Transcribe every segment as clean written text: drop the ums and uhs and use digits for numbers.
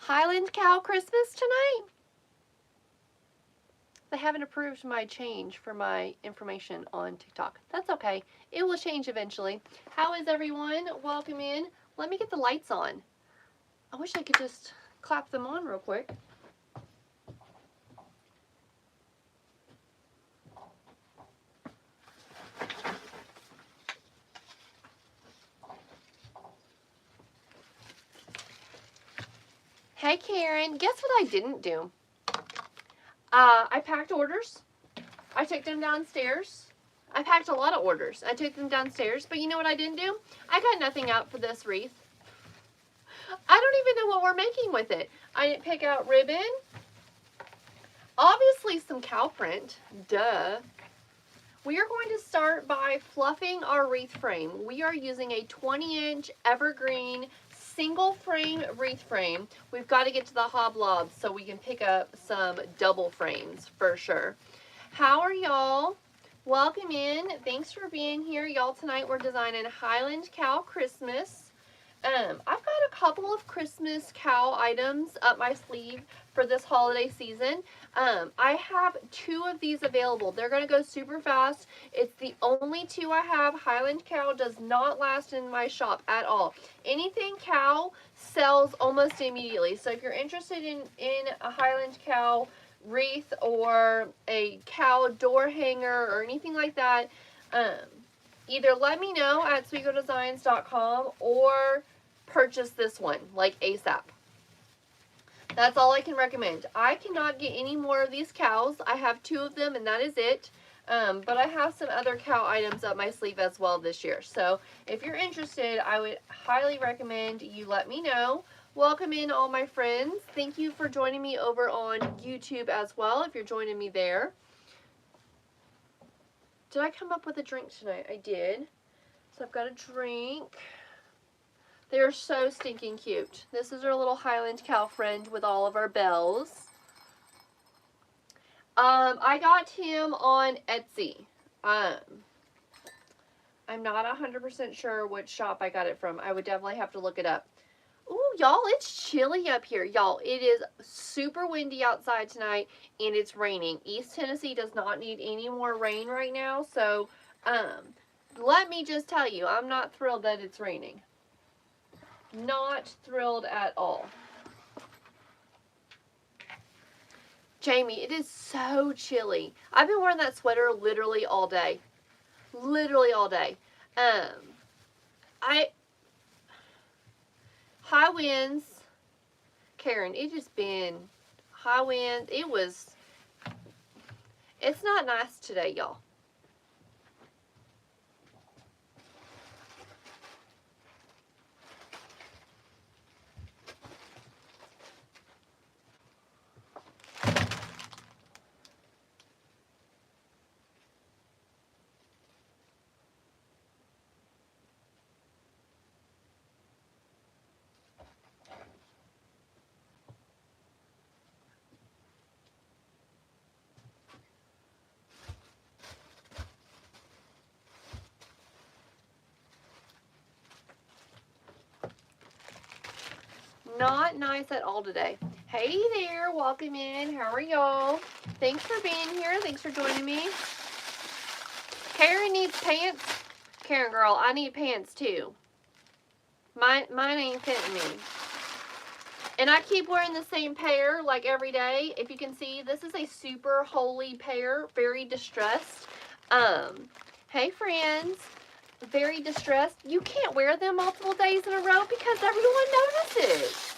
Highland Cow Christmas tonight? They haven't approved my change for my information on TikTok. That's okay. It will change eventually. How is everyone? Welcome in. Let me get the lights on. I wish I could just clap them on real quick. Hey Karen, guess what I didn't do? I packed orders. I took them downstairs. I packed a lot of orders. I took them downstairs, but you know what I didn't do? I got nothing out for this wreath. I don't even know what we're making with it. I didn't pick out ribbon. Obviously some cow print. Duh. We are going to start by fluffing our wreath frame. We are using a 20-inch evergreen single frame wreath frame. We've got to get to the hoblobs so we can pick up some double frames for sure. How are y'all? Welcome in. Thanks for being here. Y'all, tonight we're designing Highland Cow Christmas. I've got a couple of Christmas cow items up my sleeve for this holiday season. I have 2 of these available. They're going to go super fast. It's the only 2 I have. Highland Cow does not last in my shop at all. Anything cow sells almost immediately. So if you're interested in a Highland Cow wreath or a cow door hanger or anything like that, either let me know at sweetgirldesigns.com or purchase this one like ASAP. That's all I can recommend. I cannot get any more of these cows. I have 2 of them and that is it. But I have some other cow items up my sleeve as well this year. So if you're interested, I would highly recommend you let me know. Welcome in all my friends. Thank you for joining me over on YouTube as well if you're joining me there. Did I come up with a drink tonight? I did. So I've got a drink. They're so stinking cute. This is our little Highland Cow friend with all of our bells. I got him on Etsy. I'm not 100% sure which shop I got it from. I would definitely have to look it up. Ooh, y'all, it's chilly up here. Y'all, it is super windy outside tonight, and it's raining. East Tennessee does not need any more rain right now, so let me just tell you, I'm not thrilled that it's raining. Not thrilled at all. Jamie, it is so chilly. I've been wearing that sweater literally all day. Literally all day. High winds. Karen, it just been high winds. It's not nice today, y'all. Not nice at all today. Hey there, welcome in. How are y'all? Thanks for being here. Thanks for joining me. Karen needs pants. Karen girl, I need pants too. Mine ain't fitting me. And I keep wearing the same pair like every day. If you can see, this is a super holy pair, very distressed. Hey friends, very distressed. You can't wear them multiple days in a row because everyone notices.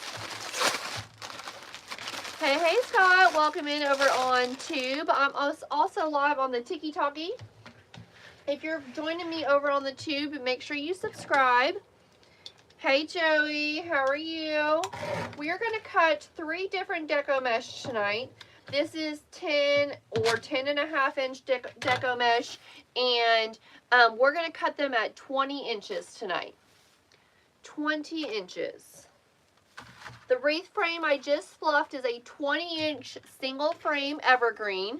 Hey Scott, welcome in over on Tube. I'm also live on the Tiki Talkie. If you're joining me over on the Tube, make sure you subscribe. Hey Joey, how are you? We are going to cut 3 different deco mesh tonight. This is 10 or 10.5 inch deco mesh, and we're going to cut them at 20 inches tonight. 20 inches. The wreath frame I just fluffed is a 20-inch single frame evergreen.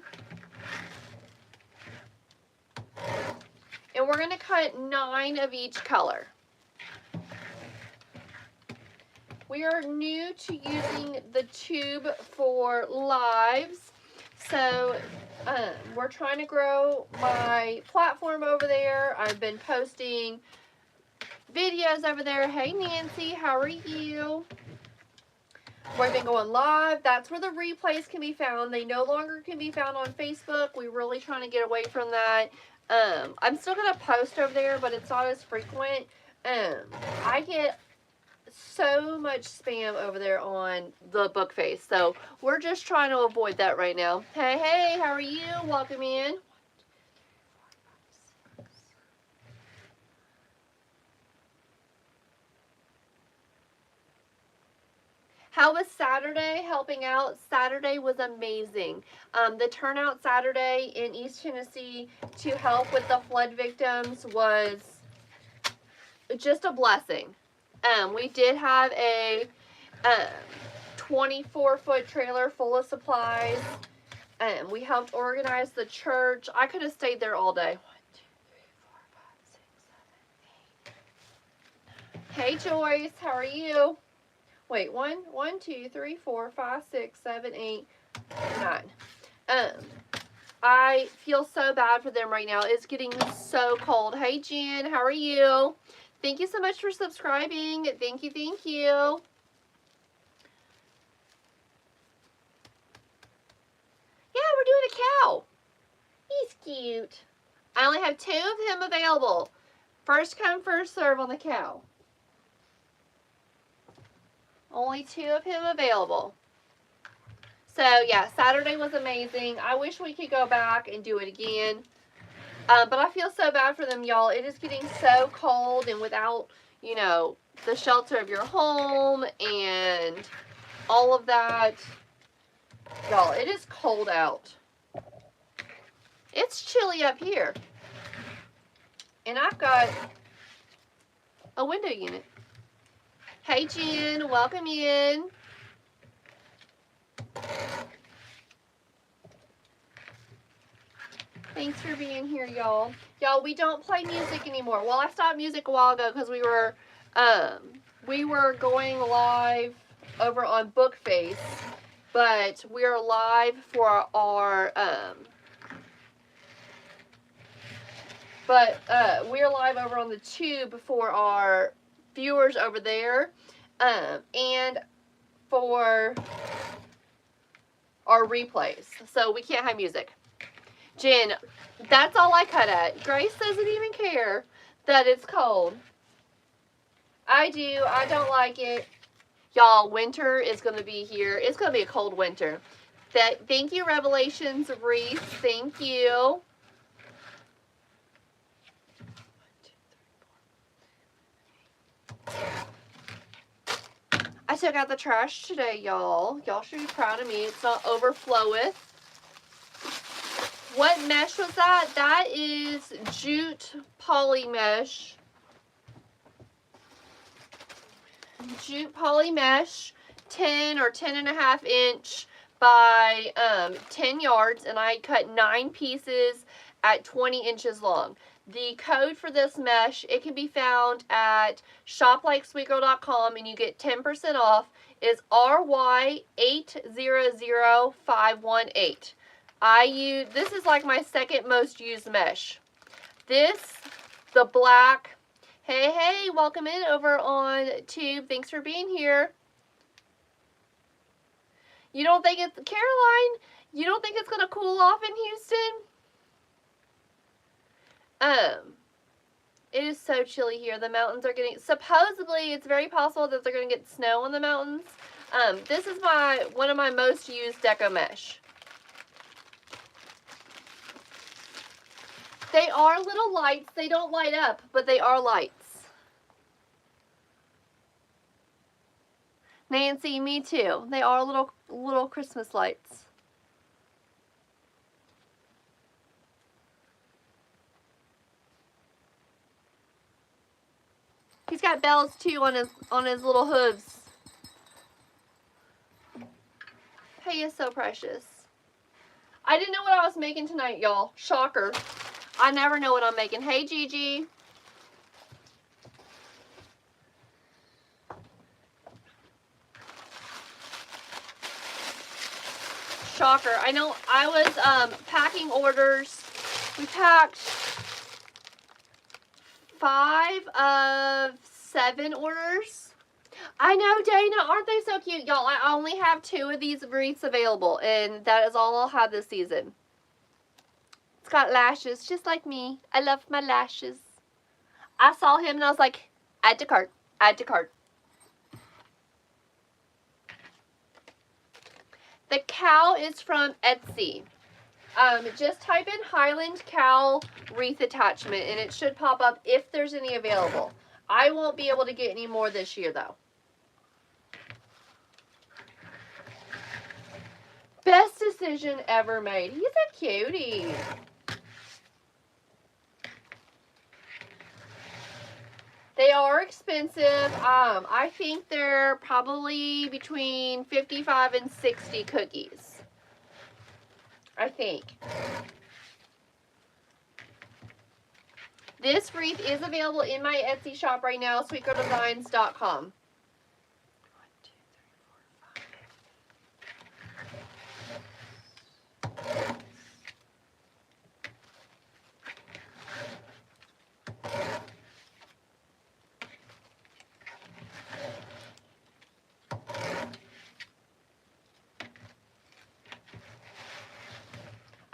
And we're going to cut 9 of each color. We are new to using the tube for lives. So we're trying to grow my platform over there. I've been posting videos over there. Hey Nancy, how are you? We've been going live. That's where the replays can be found. They no longer can be found on Facebook. We're really trying to get away from that. I'm still going to post over there, but it's not as frequent. I get so much spam over there on the book face, so we're just trying to avoid that right now. Hey, how are you? Welcome in. How was Saturday helping out? Saturday was amazing. The turnout Saturday in East Tennessee to help with the flood victims was just a blessing. We did have a 24-foot trailer full of supplies. We helped organize the church. I could have stayed there all day. 1, 2, 3, 4, 5, 6, 7, 8. Hey Joyce, how are you? Wait, 1, 2, 3, 4, 5, 6, 7, 8, 9. I feel so bad for them right now. It's getting so cold. Hey Jen, how are you? Thank you so much for subscribing. Thank you, thank you. Yeah, we're doing a cow. He's cute. I only have 2 of him available. First come, first serve on the cow. Only 2 of him available. So, yeah, Saturday was amazing. I wish we could go back and do it again. But I feel so bad for them, y'all. It is getting so cold, and without, you know, the shelter of your home and all of that. Y'all, it is cold out. It's chilly up here. And I've got a window unit. Hey, Jen, welcome in. Thanks for being here, y'all. Y'all, we don't play music anymore. Well, I stopped music a while ago because we were going live over on Bookface, but we are live for our we're live over on the tube for our viewers over there, and for our replays. So we can't have music. Jen, that's all I cut at. Grace doesn't even care that it's cold. I do. I don't like it. Y'all, winter is going to be here. It's going to be a cold winter. Thank you, Revelations Wreath. Thank you. I took out the trash today, y'all. Y'all should be proud of me. It's not overfloweth. What mesh was that? That is jute poly mesh. Jute poly mesh, 10 or 10.5 inch by 10 yards, and I cut 9 pieces at 20 inches long. The code for this mesh, it can be found at shoplikesweetgirl.com, and you get 10% off, is RY800518. This is like my second most used mesh. This, the black, hey, welcome in over on Tube. Thanks for being here. You don't think it's, Caroline, you don't think it's going to cool off in Houston? It is so chilly here. The mountains are getting, supposedly, it's very possible that they're going to get snow on the mountains. This is one of my most used deco mesh. They are little lights. They don't light up, but they are lights. Nancy, me too. They are little Christmas lights. He's got bells too on his little hooves. He is so precious. I didn't know what I was making tonight, y'all. Shocker. I never know what I'm making. Hey, Gigi. Shocker. I know I was packing orders. We packed 5 of 7 orders. I know, Dana. Aren't they so cute? Y'all, I only have 2 of these wreaths available, and that is all I'll have this season. It's got lashes, just like me. I love my lashes. I saw him, and I was like, add to cart. Add to cart. The cow is from Etsy. Just type in Highland Cow wreath attachment, and it should pop up if there's any available. I won't be able to get any more this year, though. Best decision ever made. He's a cutie. They are expensive. I think they're probably between 55 and 60 cookies. I think. This wreath is available in my Etsy shop right now, sweetgirldesigns.com.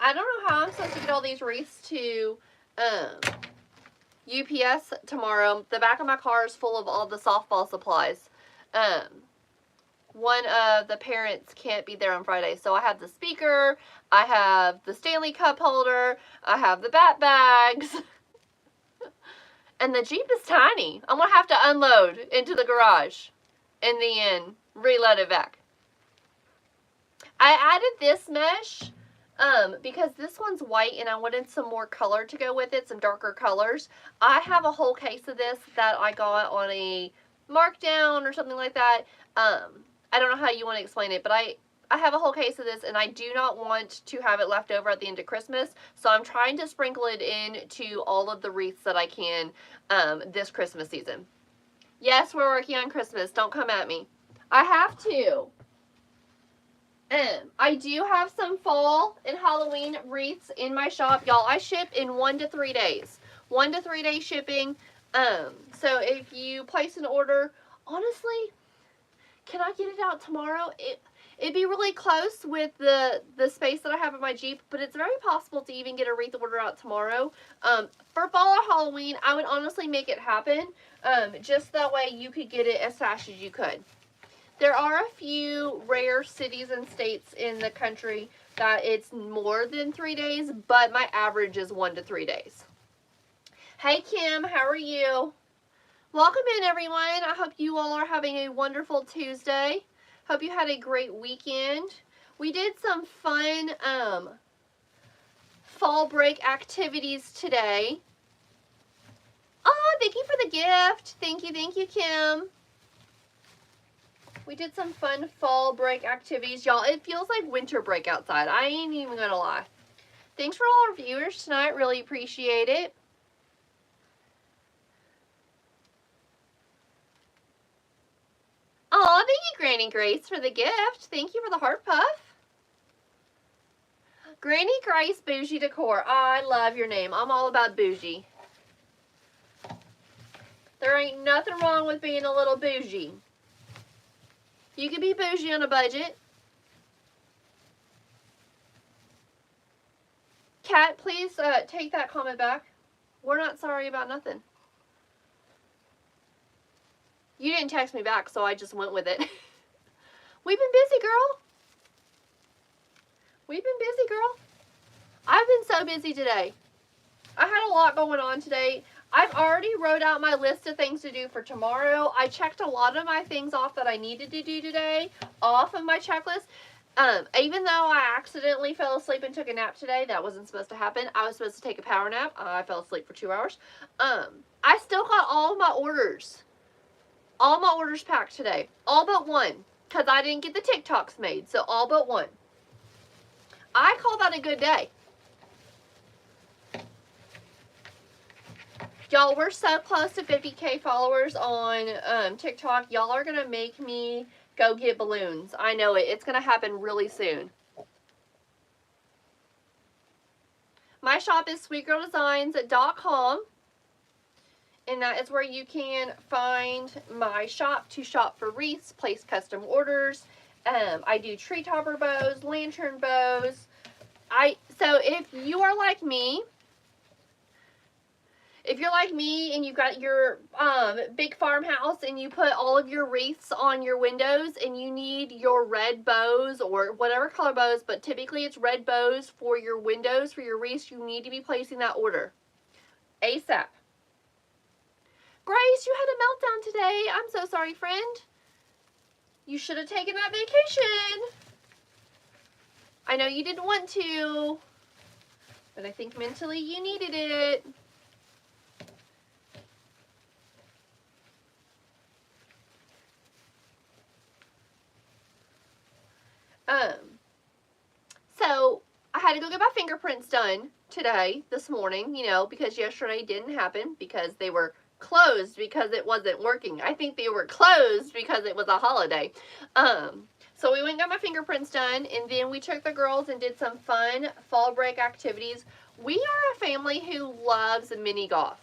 I don't know how I'm supposed to get all these wreaths to UPS tomorrow. The back of my car is full of all the softball supplies. One of the parents can't be there on Friday, so I have the speaker, I have the Stanley Cup holder, I have the bat bags, and the Jeep is tiny. I'm going to have to unload into the garage and then reload it back. I added this mesh because this one's white and I wanted some more color to go with it, some darker colors. I have a whole case of this that I got on a markdown or something like that. I don't know how you want to explain it, but I have a whole case of this and I do not want to have it left over at the end of Christmas. So I'm trying to sprinkle it into all of the wreaths that I can this Christmas season. Yes, we're working on Christmas. Don't come at me. I have to. I do have some fall and Halloween wreaths in my shop. Y'all, I ship in 1 to 3 days. 1 to 3 day shipping. So if you place an order, honestly, can I get it out tomorrow? It'd be really close with the space that I have in my Jeep, but it's very possible to even get a wreath order out tomorrow. For fall or Halloween, I would honestly make it happen. Just that way you could get it as fast as you could. There are a few rare cities and states in the country that it's more than 3 days, but my average is 1 to 3 days. Hey Kim, how are you? Welcome in everyone. I hope you all are having a wonderful Tuesday. Hope you had a great weekend. We did some fun fall break activities today. Oh, thank you for the gift. Thank you, Kim. We did some fun fall break activities. Y'all, it feels like winter break outside. I ain't even gonna lie. Thanks for all our viewers tonight. Really appreciate it. Aw, thank you, Granny Grace, for the gift. Thank you for the heart puff. Granny Grace Bougie Decor. I love your name. I'm all about bougie. There ain't nothing wrong with being a little bougie. You can be bougie on a budget. Kat, please take that comment back. We're not sorry about nothing. You didn't text me back, so I just went with it. We've been busy, girl. We've been busy, girl. I've been so busy today. I had a lot going on today. I've already wrote out my list of things to do for tomorrow. I checked a lot of my things off that I needed to do today off of my checklist. Even though I accidentally fell asleep and took a nap today, that wasn't supposed to happen. I was supposed to take a power nap. I fell asleep for 2 hours. I still got all of my orders. All my orders packed today. All but one. Because I didn't get the TikToks made. So all but one. I call that a good day. Y'all, we're so close to 50K followers on TikTok. Y'all are going to make me go get balloons. I know it. It's going to happen really soon. My shop is sweetgirldesigns.com. And that is where you can find my shop to shop for wreaths, place custom orders. I do tree topper bows, lantern bows. So if you are like me, and you've got your big farmhouse and you put all of your wreaths on your windows and you need your red bows or whatever color bows, but typically it's red bows for your windows, for your wreaths, you need to be placing that order ASAP. Grace, you had a meltdown today. I'm so sorry, friend. You should have taken that vacation. I know you didn't want to, but I think mentally you needed it. So I had to go get my fingerprints done today, this morning, you know, because yesterday didn't happen because they were closed because it wasn't working. I think they were closed because it was a holiday. So we went and got my fingerprints done, and then we took the girls and did some fun fall break activities. We are a family who loves mini golf.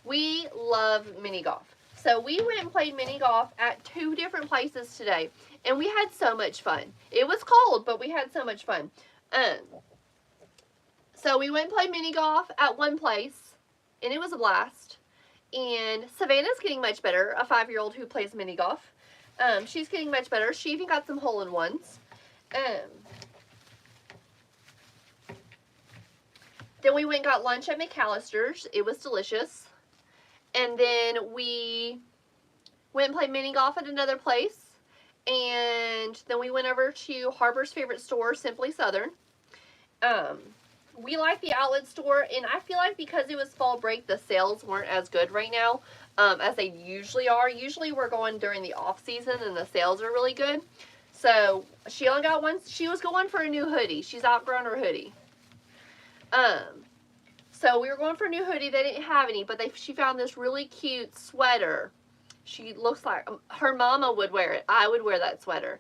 We love mini golf. So we went and played mini golf at 2 different places today, and we had so much fun. It was cold, but we had so much fun. So we went and played mini golf at one place, and it was a blast. And Savannah's getting much better, a 5-year-old who plays mini golf. She's getting much better. She even got some hole-in-ones. Then we went and got lunch at McAllister's. It was delicious. And then we went and played mini golf at another place. And then we went over to Harbor's favorite store, Simply Southern. We like the outlet store, and I feel like because it was fall break, the sales weren't as good right now as they usually are. Usually we're going during the off season, and the sales are really good. So she only got one. She was going for a new hoodie. She's outgrown her hoodie. So we were going for a new hoodie. They didn't have any, but she found this really cute sweater. She looks like her mama would wear it. I would wear that sweater.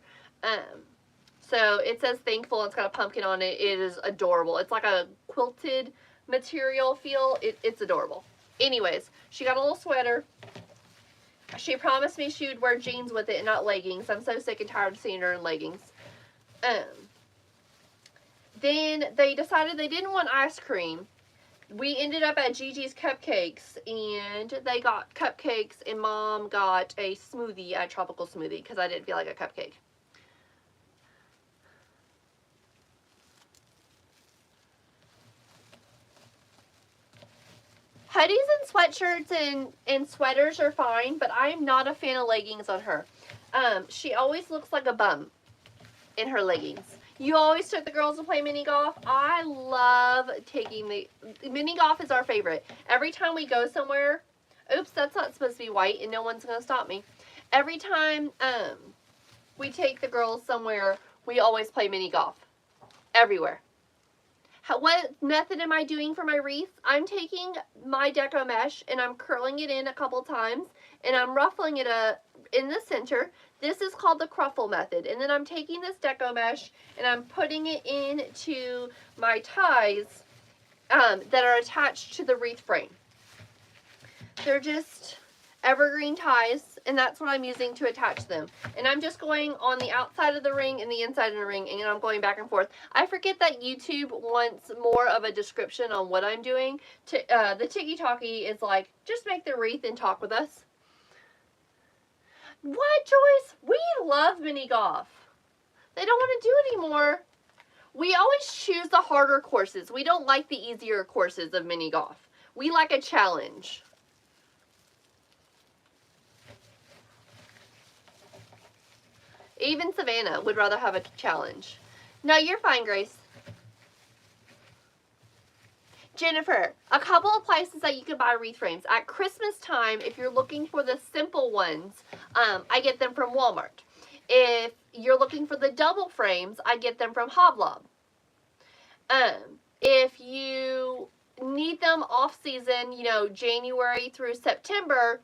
So it says thankful. It's got a pumpkin on it. It is adorable. It's like a quilted material feel. It's adorable. Anyways, she got a little sweater. She promised me she would wear jeans with it and not leggings. I'm so sick and tired of seeing her in leggings. Then they decided they didn't want ice cream. We ended up at Gigi's Cupcakes, and they got cupcakes, and Mom got a smoothie, a tropical smoothie, because I didn't feel like a cupcake. Hoodies and sweatshirts and sweaters are fine, but I'm not a fan of leggings on her. She always looks like a bum in her leggings. You always took the girls to play mini golf. I love taking mini golf is our favorite. Every time we go somewhere, oops, that's not supposed to be white, and no one's going to stop me. Every time we take the girls somewhere, we always play mini golf. Everywhere. What method am I doing for my wreath? I'm taking my deco mesh and I'm curling it in a couple times, and I'm ruffling it in the center. This is called the cruffle method. And then I'm taking this deco mesh and I'm putting it into my ties that are attached to the wreath frame. They're just evergreen ties, and that's what I'm using to attach them. And I'm just going on the outside of the ring and the inside of the ring, and I'm going back and forth. I forget that YouTube wants more of a description on what I'm doing. The Tiki-Talkie is like, just make the wreath and talk with us. What, Joyce? We love mini golf. They don't want to do it anymore. We always choose the harder courses. We don't like the easier courses of mini golf. We like a challenge. Even Savannah would rather have a challenge. No, you're fine, Grace. Jennifer, a couple of places that you can buy wreath frames. At Christmas time, if you're looking for the simple ones, I get them from Walmart. If you're looking for the double frames, I get them from Hoblob. If you need them off season, you know, January through September,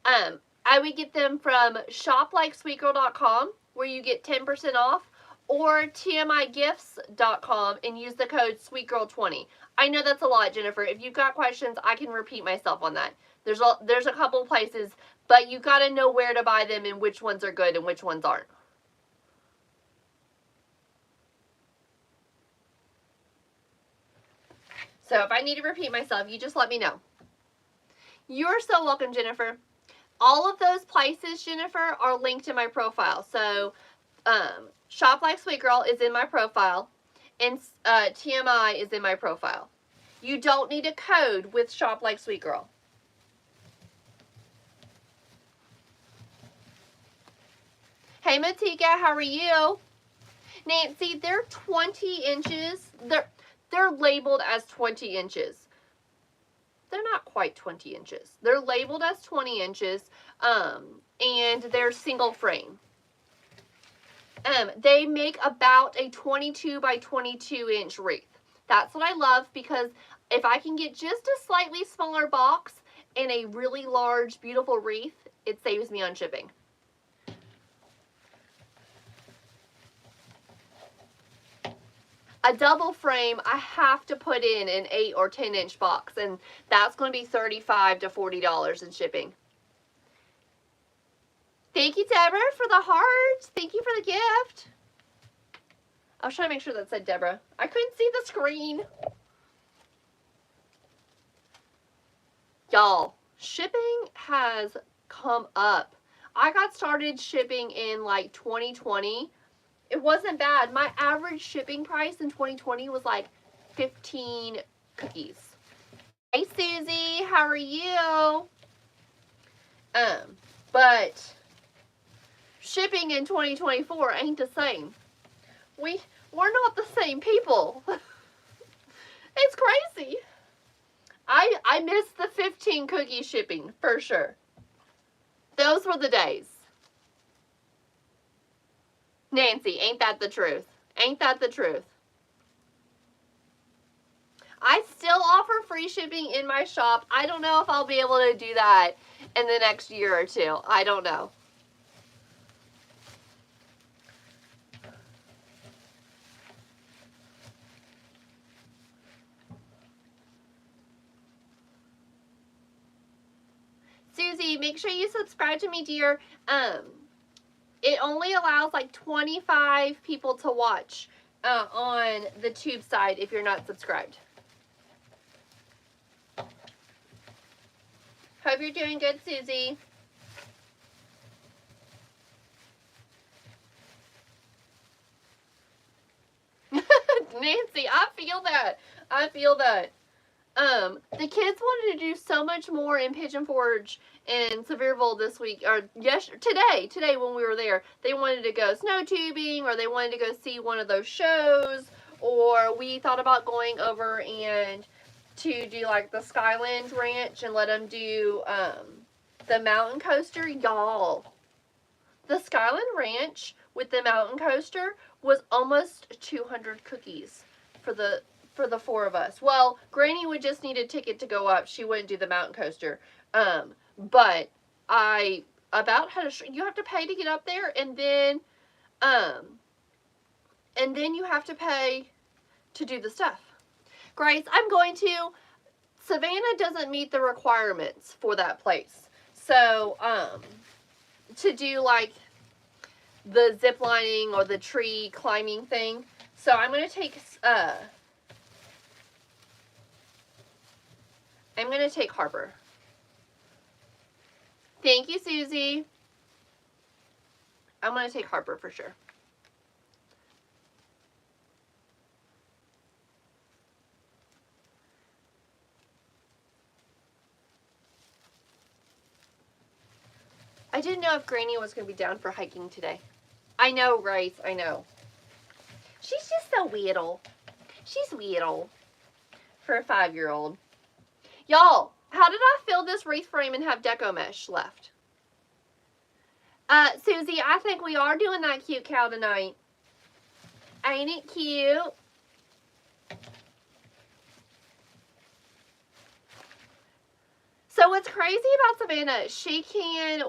I would get them from shoplikesweetgirl.com, where you get 10% off, or tmigifts.com and use the code SweetGirl20. I know that's a lot, Jennifer. If you've got questions, I can repeat myself on that. There's a couple places, but you got to know where to buy them and which ones are good and which ones aren't. So if I need to repeat myself, you just let me know. You're so welcome, Jennifer. All of those places, Jennifer, are linked in my profile. So Shop Like Sweet Girl is in my profile, and TMI is in my profile. You don't need a code with Shop Like Sweet Girl. Hey, Matika, how are you? Nancy, they're 20 inches. They're labeled as 20 inches. They're not quite 20 inches. They're labeled as 20 inches, and they're single frame. They make about a 22 by 22 inch wreath. That's what I love, because if I can get just a slightly smaller box and a really large, beautiful wreath, it saves me on shipping. A double frame, I have to put in an 8 or 10 inch box, and that's going to be $35 to $40 in shipping. Thank you, Deborah, for the heart. Thank you for the gift. I was trying to make sure that said Deborah. I couldn't see the screen. Y'all, shipping has come up. I got started shipping in like 2020. It wasn't bad. My average shipping price in 2020 was like 15 cookies. Hey, Susie, how are you? But shipping in 2024 ain't the same. We're not the same people. It's crazy. I miss the 15 cookie shipping for sure. Those were the days. Nancy, ain't that the truth? Ain't that the truth? I still offer free shipping in my shop. I don't know if I'll be able to do that in the next year or two. I don't know. Susie, make sure you subscribe to me, dear. It only allows like 25 people to watch on the tube side if you're not subscribed. Hope you're doing good, Susie. Nancy, I feel that. I feel that. The kids wanted to do so much more in Pigeon Forge and Sevierville this week, or today when we were there. They wanted to go snow tubing, or they wanted to go see one of those shows, or we thought about going over and to do like the Skyland Ranch and let them do the mountain coaster. Y'all, the Skyland Ranch with the mountain coaster was almost 200 cookies for the 4 of us. Well, Granny would just need a ticket to go up. She wouldn't do the mountain coaster. But I about had you have to pay to get up there, and then you have to pay to do the stuff. Grace, I'm going to. Savannah doesn't meet the requirements for that place. So, to do like the zip lining or the tree climbing thing. So I'm going to take Harper. Thank you, Susie. I'm going to take Harper for sure. I didn't know if Granny was going to be down for hiking today. I know, Grace. I know. She's just so weirdo. She's weirdo for a 5-year-old. Y'all, how did I fill this wreath frame and have deco mesh left? Susie, I think we are doing that cute cow tonight. Ain't it cute? So So what's crazy about Savannah, she can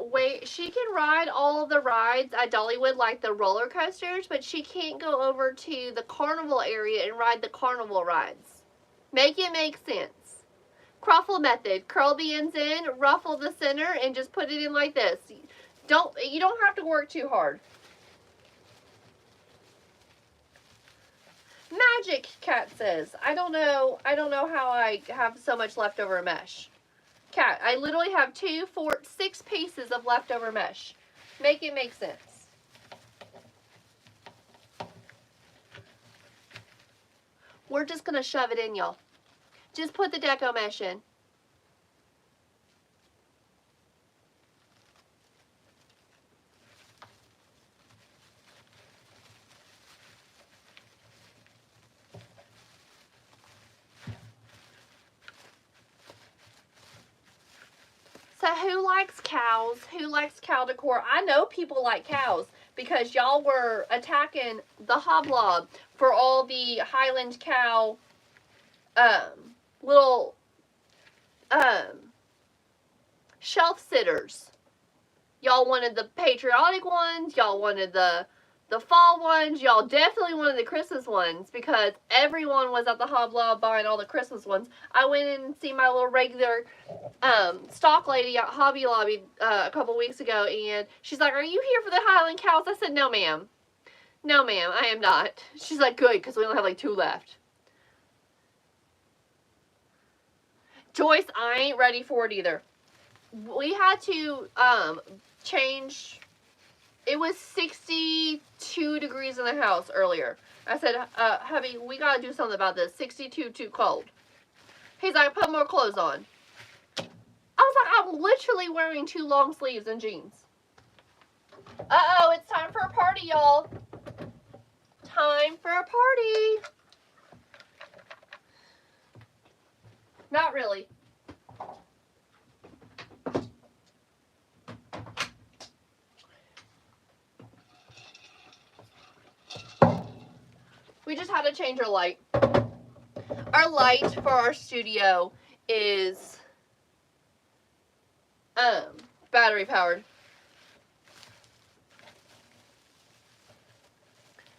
ride all of the rides at Dollywood, like the roller coasters, but she can't go over to the carnival area and ride the carnival rides. Make it make sense. Cruffle method. Curl the ends in, ruffle the center, and just put it in like this. You don't have to work too hard. Magic, Cat says. I don't know how I have so much leftover mesh. Cat, I literally have 2, 4, 6 pieces of leftover mesh. Make it make sense. We're just going to shove it in, y'all. Just put the deco mesh in. So who likes cows? Who likes cow decor? I know people like cows because y'all were attacking the hoblob for all the Highland Cow little shelf sitters. Y'all wanted the patriotic ones. Y'all wanted the fall ones. Y'all definitely wanted the Christmas ones because everyone was at the hoblob buying all the Christmas ones. I went in and see my little regular stock lady at Hobby Lobby a couple weeks ago, and she's like, "Are you here for the Highland Cows?" I said, "No, ma'am. No, ma'am, I am not." She's like, "Good, because we only have like 2 left." Joyce, I ain't ready for it either. We had to change. It was 62 degrees in the house earlier. I said, hubby, we got to do something about this. 62 too cold. He's like, put more clothes on. I was like, I'm literally wearing 2 long sleeves and jeans. Uh-oh, it's time for a party, y'all. Time for a party. Not really. We just had to change our light. Our light for our studio is battery powered.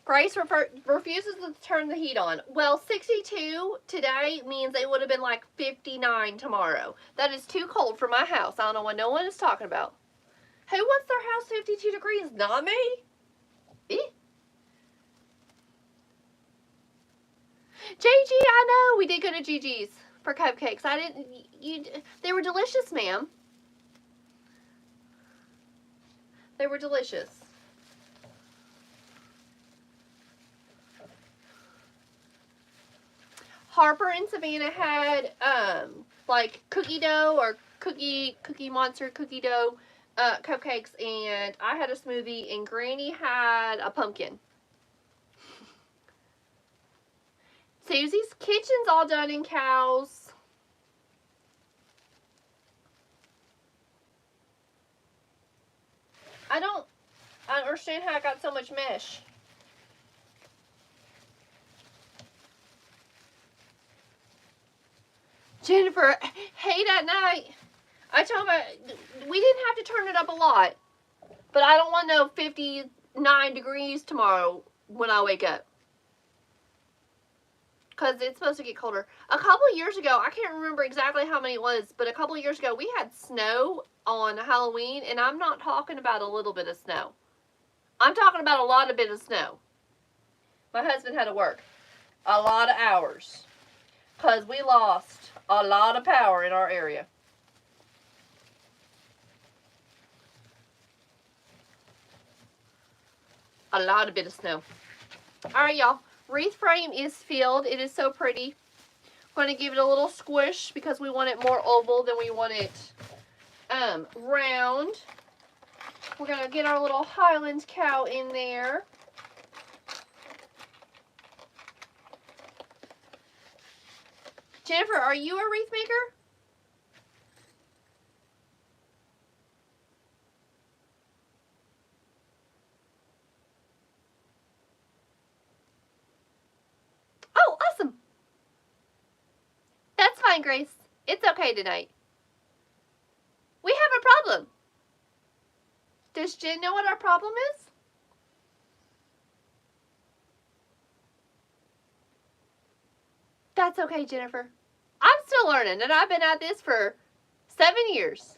Grace refuses to turn the heat on. Well, 62 today means it would have been like 59 tomorrow. That is too cold for my house. I don't know what no one is talking about. Who wants their house 52 degrees? Not me. Eh? JG, I know. We did go to GG's for cupcakes. They were delicious, ma'am. They were delicious. Harper and Savannah had like cookie dough or cookie monster cookie dough cupcakes, and I had a smoothie, and Granny had a pumpkin. Susie's kitchen's all done in cows. I don't understand how I got so much mesh. Jennifer, hate at night. I told her we didn't have to turn it up a lot, but I don't want no 59 degrees tomorrow when I wake up. Because it's supposed to get colder. A couple of years ago, I can't remember exactly how many it was, but a couple of years ago, we had snow on Halloween, and I'm not talking about a little bit of snow. I'm talking about a lot of bit of snow. My husband had to work a lot of hours because we lost a lot of power in our area. A lot of bit of snow. All right, y'all. Wreath frame is filled. It is so pretty. I'm going to give it a little squish because we want it more oval than we want it round. We're going to get our little Highland Cow in there. Jennifer, are you a wreath maker? Oh, awesome. That's fine, Grace. It's okay tonight. Does Jen know what our problem is? That's okay, Jennifer. I'm still learning, and I've been at this for 7 years.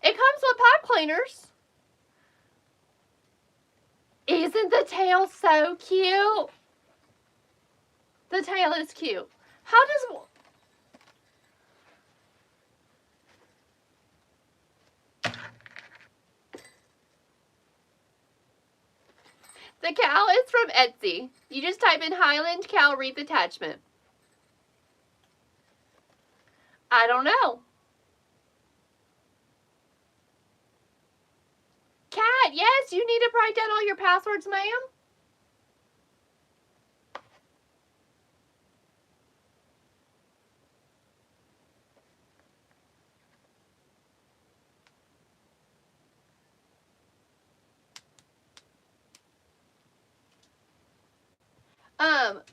It comes with pipe cleaners. Isn't the tail so cute? The tail is cute. How does... The cow is from Etsy. You just type in Highland Cow Wreath Attachment. I don't know. Kat, yes, you need to write down all your passwords, ma'am.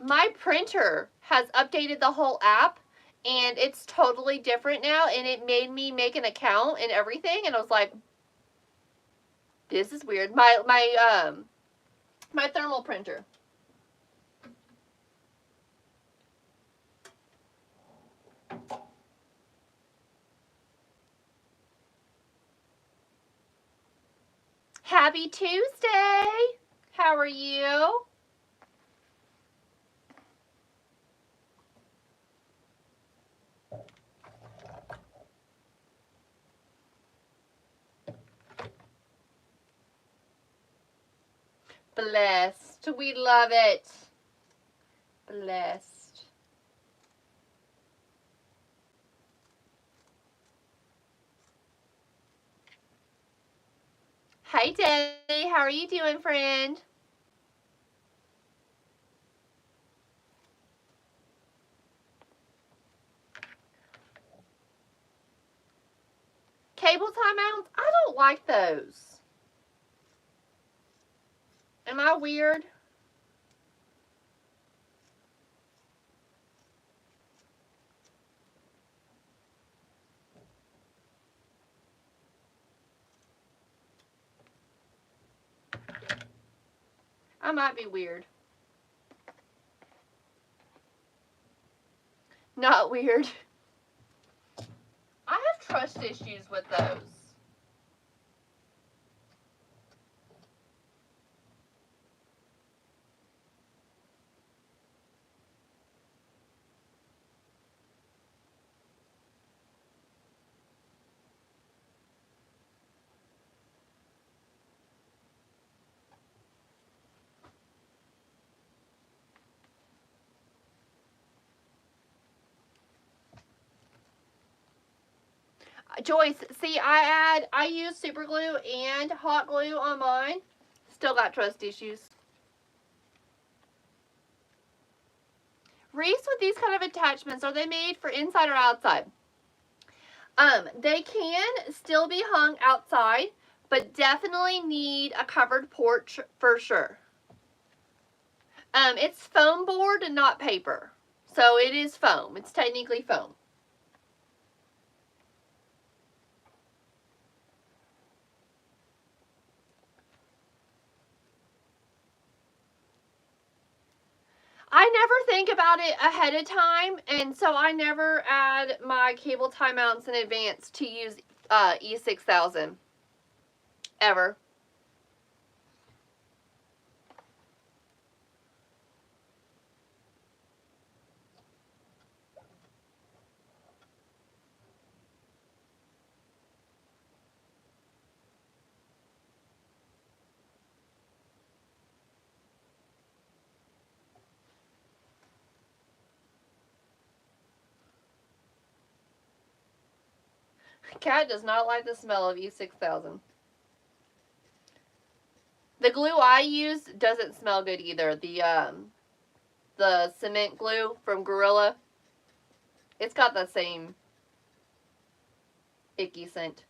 My printer has updated the whole app, and it's totally different now, and it made me make an account and everything, and I was like, this is weird. My thermal printer. Happy Tuesday. How are you? Blessed. We love it. Blessed. Hi, Debbie. How are you doing, friend? Cable tie mounts? I don't like those. Am I weird? I might be weird. Not weird. I have trust issues with those. Joyce, see, I use super glue and hot glue on mine. Still got trust issues. Wreaths with these kind of attachments, are they made for inside or outside? They can still be hung outside, but definitely need a covered porch for sure. It's foam board and not paper. So it is foam. It's technically foam. I never think about it ahead of time, and so I never add my cable tie mounts in advance to use E6000. Ever. Cat does not like the smell of E6000. The glue I use doesn't smell good either. The cement glue from Gorilla. It's got the same icky scent.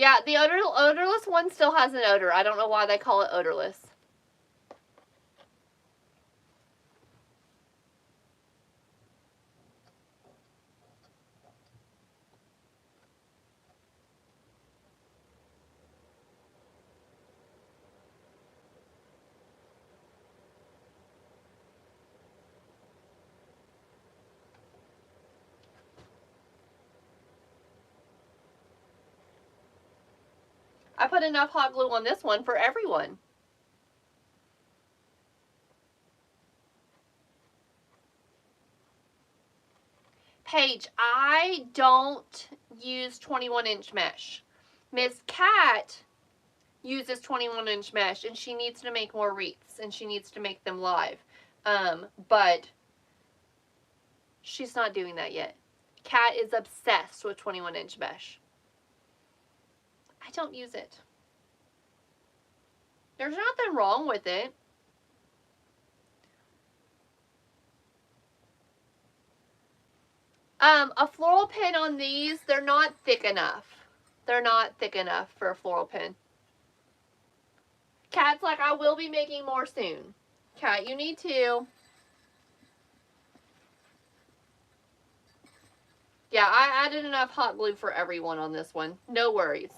Yeah, the odorless one still has an odor. I don't know why they call it odorless. I put enough hot glue on this one for everyone. Paige, I don't use 21-inch mesh. Miss Cat uses 21-inch mesh, and she needs to make more wreaths, and she needs to make them live. But she's not doing that yet. Cat is obsessed with 21-inch mesh. I don't use it. There's nothing wrong with it. A floral pin on these, they're not thick enough. They're not thick enough for a floral pin. Cat's like, I will be making more soon. Cat, you need to. Yeah, I added enough hot glue for everyone on this one. No worries.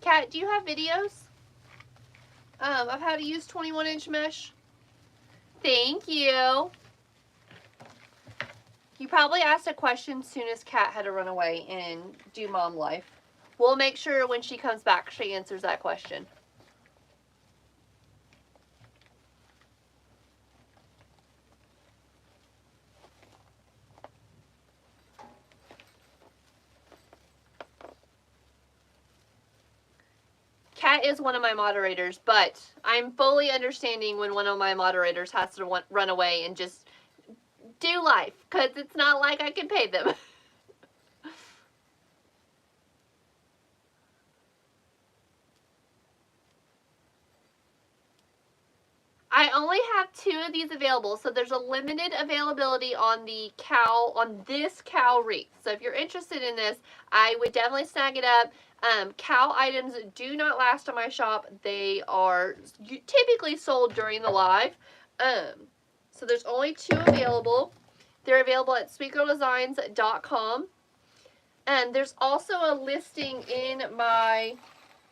Kat, do you have videos of how to use 21-inch mesh? Thank you. You probably asked a question as soon as Kat had to run away and do mom life. We'll make sure when she comes back she answers that question. Kat is one of my moderators, but I'm fully understanding when one of my moderators has to run away and just do life, because it's not like I can pay them. I only have 2 of these available, so there's a limited availability on the cow, on this cow wreath. So if you're interested in this, I would definitely snag it up. Cow items do not last on my shop. They are typically sold during the live. So there's only 2 available. They're available at sweetgirldesigns.com. And there's also a listing in my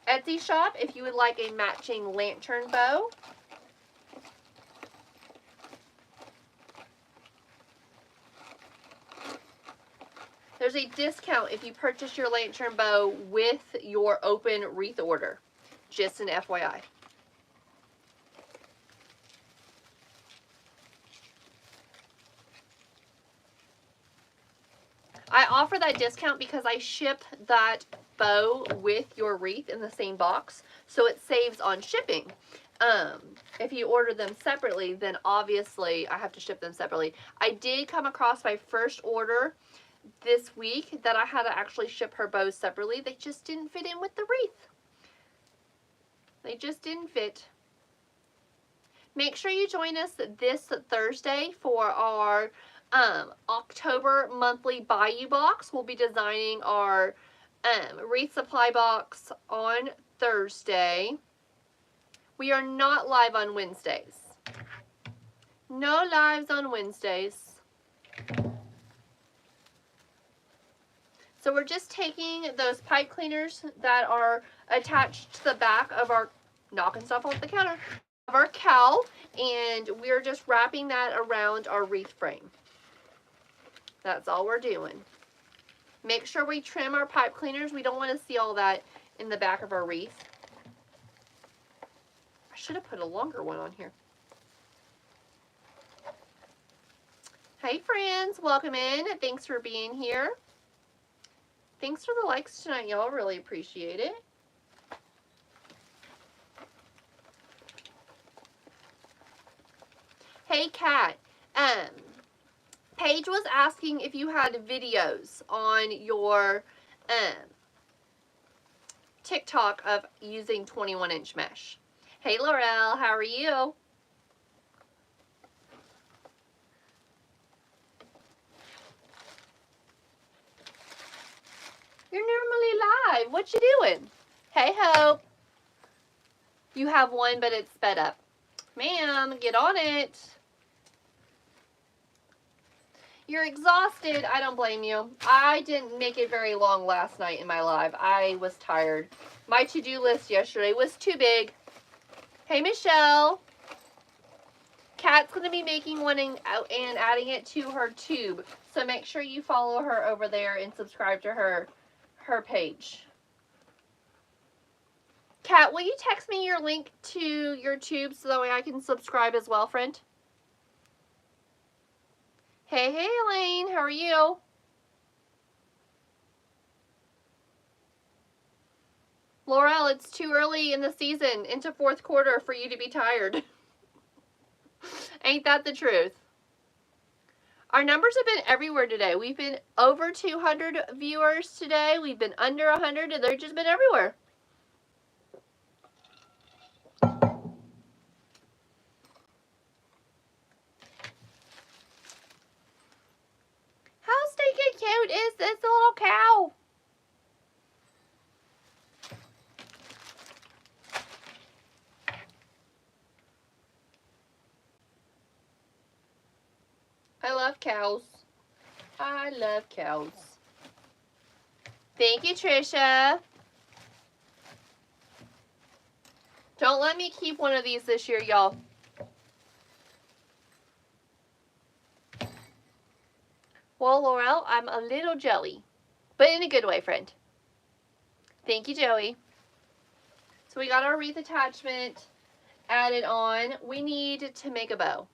Etsy shop if you would like a matching lantern bow. There's a discount if you purchase your lantern bow with your open wreath order. Just an FYI. I offer that discount because I ship that bow with your wreath in the same box, so it saves on shipping. If you order them separately, then obviously I have to ship them separately. I did come across my first order this week that I had to actually ship her bows separately. They just didn't fit in with the wreath. They just didn't fit. Make sure you join us this Thursday for our October monthly Bayou box. We'll be designing our wreath supply box on Thursday. We are not live on Wednesdays. No lives on Wednesdays. So we're just taking those pipe cleaners that are attached to the back of our, knocking stuff off the counter, of our cow, and we're just wrapping that around our wreath frame. That's all we're doing. Make sure we trim our pipe cleaners. We don't want to see all that in the back of our wreath. I should have put a longer one on here. Hey friends, welcome in. Thanks for being here. Thanks for the likes tonight, y'all. Really appreciate it. Hey, Kat. Paige was asking if you had videos on your TikTok of using 21-inch mesh. Hey, Laurel, how are you? You're normally live. What you doing? Hey, Hope. You have one, but it's sped up. Ma'am, get on it. You're exhausted. I don't blame you. I didn't make it very long last night in my live. I was tired. My to-do list yesterday was too big. Hey, Michelle. Kat's going to be making one and adding it to her tube. So make sure you follow her over there and subscribe to her page. Kat, will you text me your link to your tube so that way I can subscribe as well, friend? Hey, Elaine, how are you? Laurel, it's too early in the season into fourth quarter for you to be tired. Ain't that the truth? Our numbers have been everywhere today. We've been over 200 viewers today. We've been under 100, and they've just been everywhere. How stinking cute is this little cow? I love cows. I love cows. Thank you, Trisha. Don't let me keep one of these this year, y'all. Well, Laurel, I'm a little jelly, but in a good way, friend. Thank you, Joey. So we got our wreath attachment added on. We need to make a bow.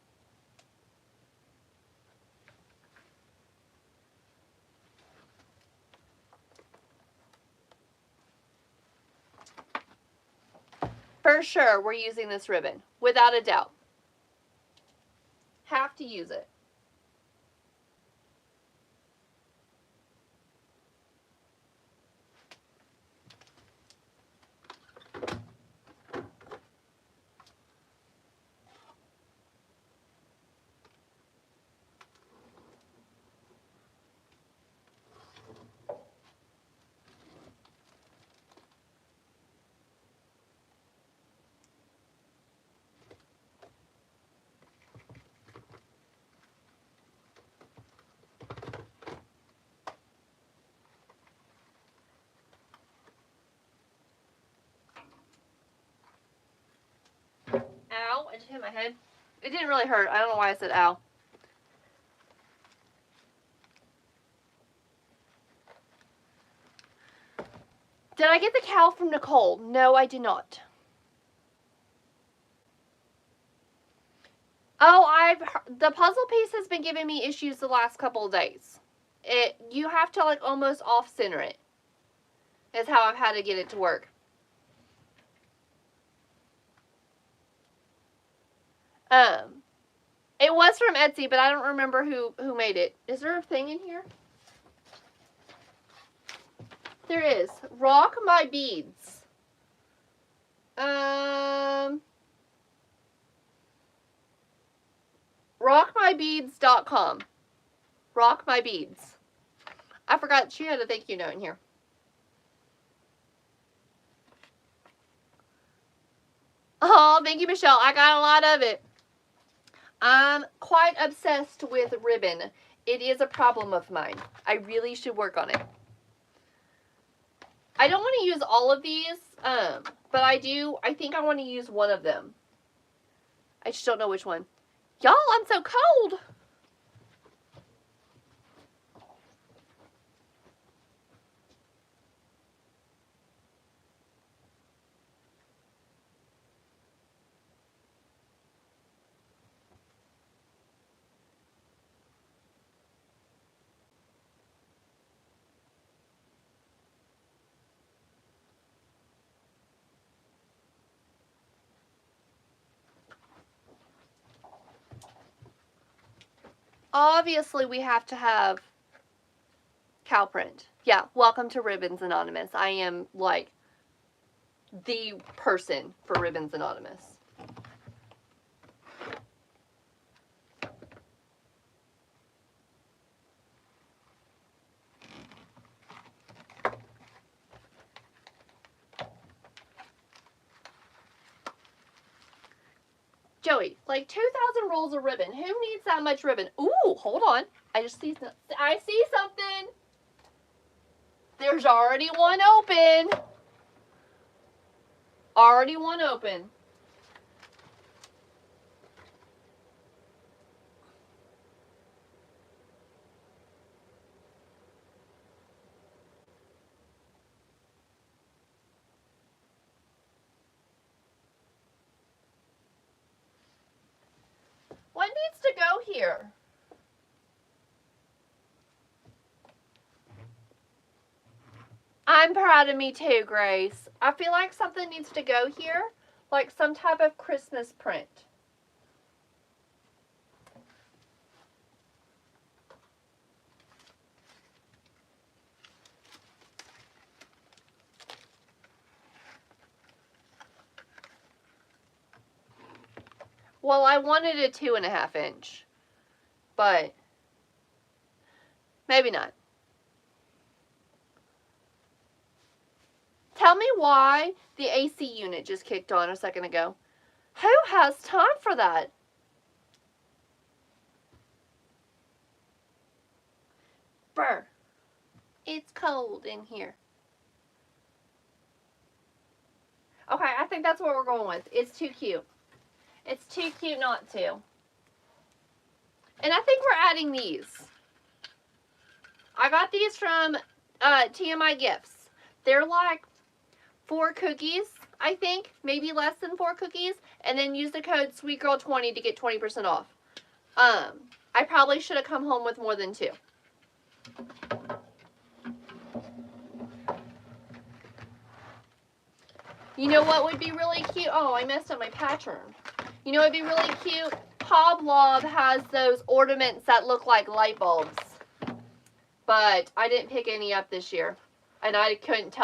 For sure, we're using this ribbon, without a doubt. Have to use it. Ow, I just hit my head. It didn't really hurt. I don't know why I said ow. Did I get the cow from Nicole? No, I did not. Oh, the puzzle piece has been giving me issues the last couple of days. You have to like almost off center it. Is how I've had to get it to work. It was from Etsy, but I don't remember who made it. Is there a thing in here? There is. Rock My Beads. Rockmybeads.com. Rock My Beads. I forgot she had a thank you note in here. Oh, thank you, Michelle. I got a lot of it. I'm quite obsessed with ribbon. It is a problem of mine. I really should work on it. I don't want to use all of these, but I think I want to use one of them. I just don't know which one. Y'all, I'm so cold. obviously we have to have cow print. Yeah, welcome to Ribbons Anonymous. I am like the person for Ribbons Anonymous. Joey, like 2,000 rolls of ribbon. Who needs that much ribbon? Ooh, hold on. I see something. There's already one open. Already one open. What needs to go here? I'm proud of me too, Grace. I feel like something needs to go here, like some type of Christmas print. Well, I wanted a 2.5 inch, but maybe not. Tell me why the AC unit just kicked on a second ago. Who has time for that? Brr. It's cold in here. Okay, I think that's what we're going with. It's too cute. It's too cute not to. And I think we're adding these. I got these from TMI Gifts. They're like 4 cookies, I think. Maybe less than 4 cookies. And then use the code SweetGirl20 to get 20% off. I probably should have come home with more than 2. You know what would be really cute? Oh, I messed up my pattern. You know what would be really cute? Pablob has those ornaments that look like light bulbs. But I didn't pick any up this year. And I couldn't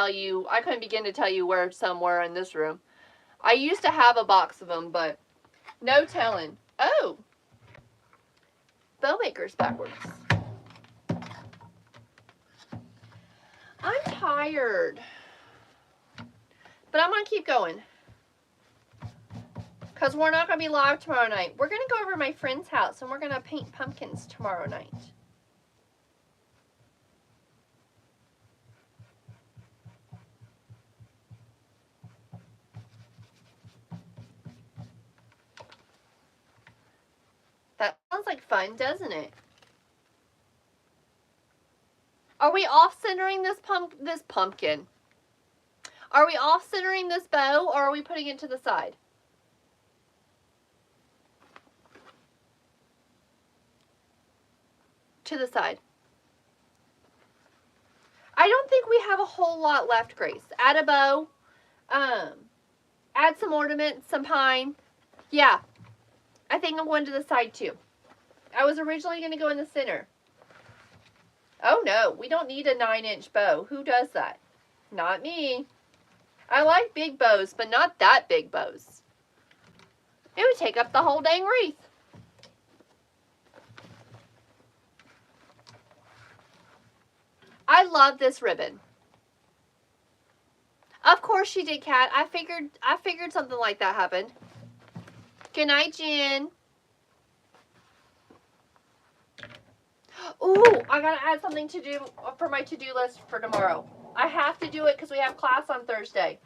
begin to tell you where some were in this room. I used to have a box of them, but no telling. Oh! Bowmaker's backwards. I'm tired. But I'm going to keep going. Because we're not going to be live tomorrow night. We're going to go over to my friend's house and we're going to paint pumpkins tomorrow night. That sounds like fun, doesn't it? Are we off-centering this pumpkin? Are we off-centering this bow or are we putting it to the side? To the side. I don't think we have a whole lot left, Grace. Add a bow. Add some ornaments, some pine. Yeah. I think I'm going to the side too. I was originally going to go in the center. Oh no, we don't need a 9-inch bow. Who does that? Not me. I like big bows, but not that big bows. It would take up the whole dang wreath. I love this ribbon. Of course she did, Kat. I figured something like that happened. Good night, Jen. Ooh, I gotta add something to do for my to-do list for tomorrow. I have to do it because we have class on Thursday.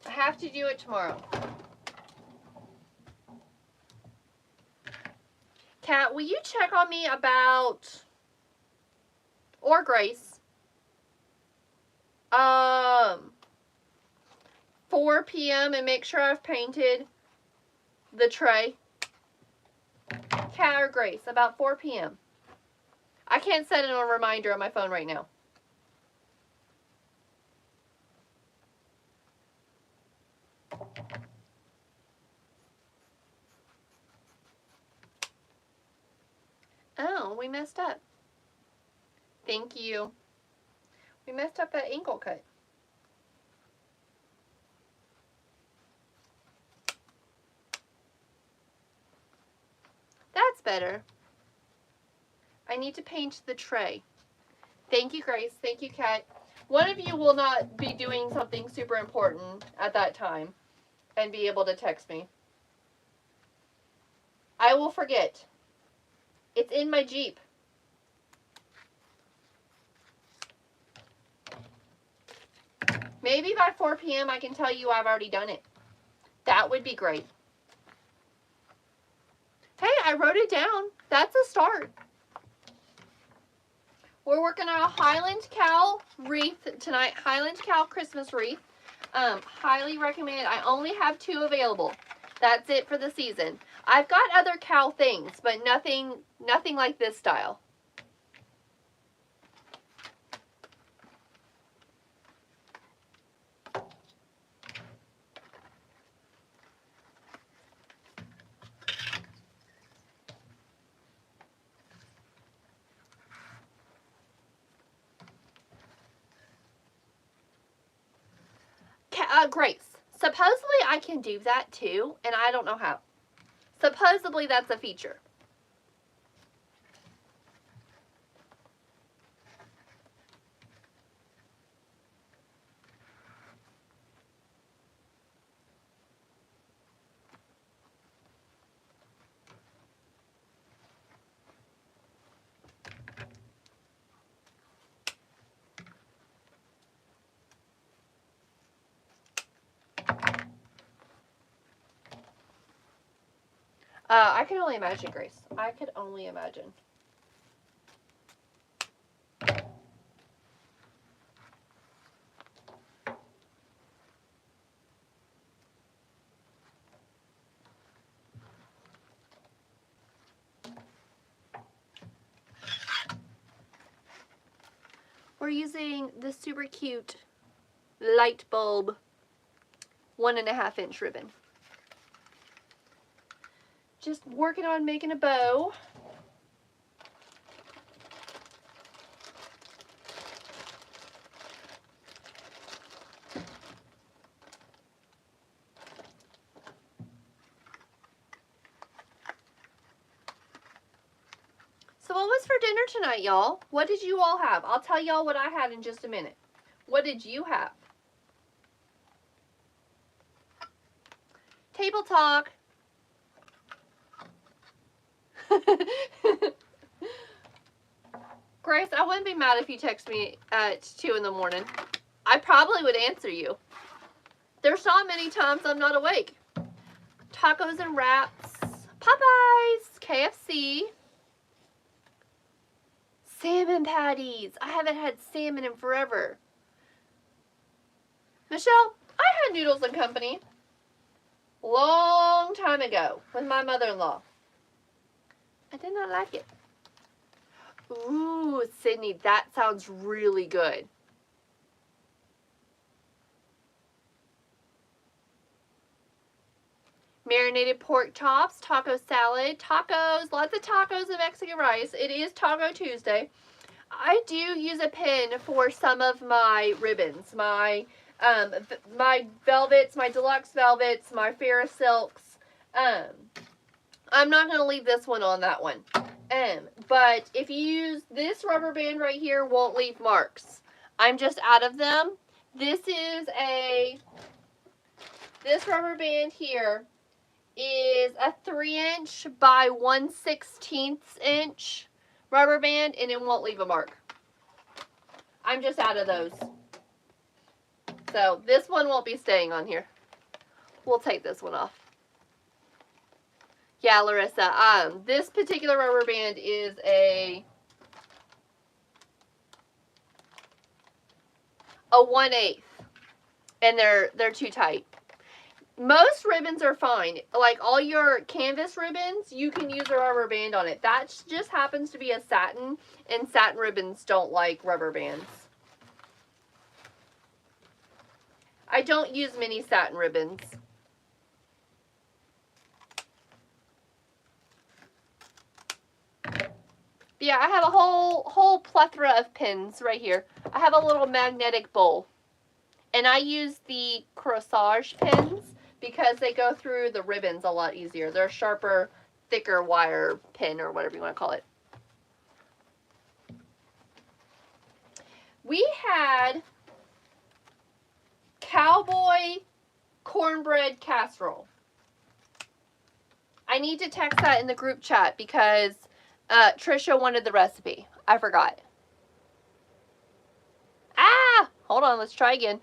I have to do it tomorrow. Kat, will you check on me about, or Grace, 4 p.m. and make sure I've painted the tray. Cat or Grace, about 4 p.m. I can't set it on a reminder on my phone right now. Oh, we messed up. Thank you. We messed up that ankle cut. That's better. I need to paint the tray. Thank you, Grace. Thank you, Kat. One of you will not be doing something super important at that time and be able to text me. I will forget. It's in my Jeep. Maybe by 4 p.m. I can tell you I've already done it. That would be great. Hey, I wrote it down. That's a start. We're working on a Highland Cow wreath tonight. Highland Cow Christmas wreath. Highly recommend. I only have 2 available. That's it for the season. I've got other cow things, but nothing like this style. Grace, supposedly I can do that too, and I don't know how. Supposedly that's a feature. I can only imagine, Grace. I could only imagine. We're using the super cute light bulb 1.5 inch ribbon. Just working on making a bow. So what was for dinner tonight, y'all? What did you all have? I'll tell y'all what I had in just a minute. What did you have? Table talk. Grace, I wouldn't be mad if you text me at 2 in the morning. I probably would answer you. There's not many times I'm not awake. Tacos and wraps. Popeyes. KFC. Salmon patties. I haven't had salmon in forever. Michelle, I had Noodles and Company long time ago with my mother-in-law. I did not like it. Ooh, Sydney, that sounds really good. Marinated pork chops, taco salad, tacos, lots of tacos and Mexican rice. It is Taco Tuesday. I do use a pin for some of my ribbons, my velvets, my deluxe velvets, my Ferris silks. I'm not going to leave this one on that one. But if you use this rubber band right here, won't leave marks. I'm just out of them. This rubber band here is a 3-inch by 1/16 inch rubber band, and it won't leave a mark. I'm just out of those. So this one won't be staying on here. We'll take this one off. Yeah, Larissa, this particular rubber band is a 1/8, and they're too tight. Most ribbons are fine. Like all your canvas ribbons, you can use a rubber band on it. That just happens to be a satin, and satin ribbons don't like rubber bands. I don't use mini satin ribbons. Yeah, I have a whole plethora of pins right here. I have a little magnetic bowl. And I use the corsage pins because they go through the ribbons a lot easier. They're a sharper, thicker wire pin or whatever you want to call it. We had cowboy cornbread casserole. I need to text that in the group chat because Trisha wanted the recipe. I forgot. Ah! Hold on, let's try again.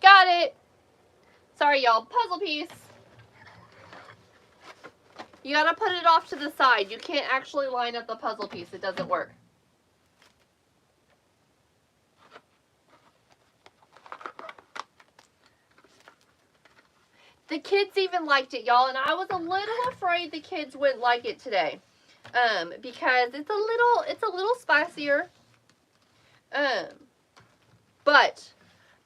Got it. Sorry, y'all. Puzzle piece. You gotta put it off to the side. You can't actually line up the puzzle piece. It doesn't work. The kids even liked it, y'all, and I was a little afraid the kids wouldn't like it today, because it's a little spicier, but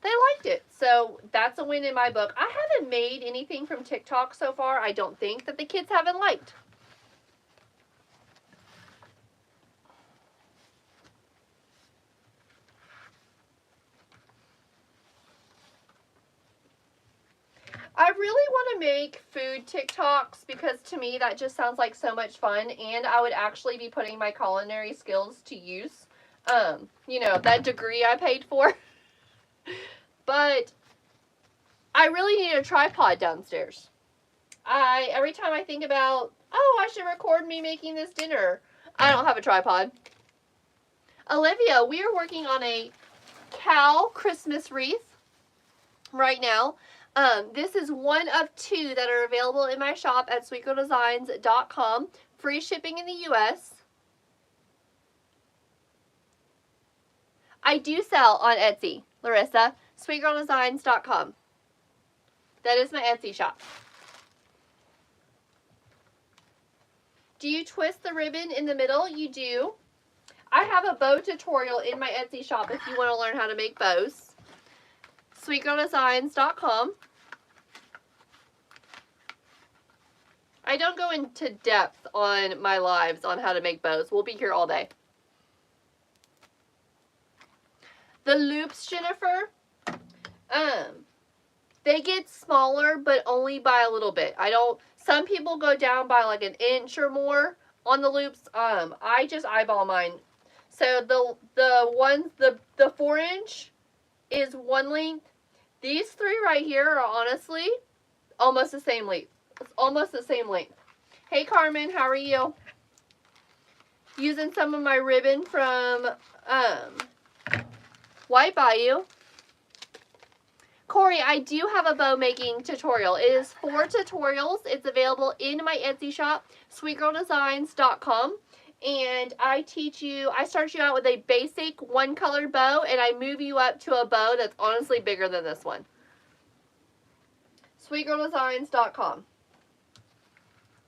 they liked it, so that's a win in my book. I haven't made anything from TikTok so far, I don't think, that the kids haven't liked. I really want to make food TikToks because to me that just sounds like so much fun, and I would actually be putting my culinary skills to use. You know, that degree I paid for. But I really need a tripod downstairs. Every time I think about, oh, I should record me making this dinner, I don't have a tripod. Olivia, we are working on a cow Christmas wreath right now. This is one of 2 that are available in my shop at sweetgirldesigns.com. Free shipping in the US. I do sell on Etsy, Larissa. sweetgirldesigns.com. That is my Etsy shop. Do you twist the ribbon in the middle? You do. I have a bow tutorial in my Etsy shop if you want to learn how to make bows. sweetgirldesigns.com. I don't go into depth on my lives on how to make bows. We'll be here all day. The loops, Jennifer, they get smaller, but only by a little bit. Some people go down by like an inch or more on the loops. I just eyeball mine. So the 4-inch is one length. These 3 right here are honestly almost the same length. It's almost the same length. Hey Carmen, how are you? Using some of my ribbon from White Bayou. Corey, I do have a bow making tutorial. It is 4 tutorials. It's available in my Etsy shop, sweetgirldesigns.com. And I start you out with a basic 1-colored bow, and I move you up to a bow that's honestly bigger than this one. sweetgirldesigns.com.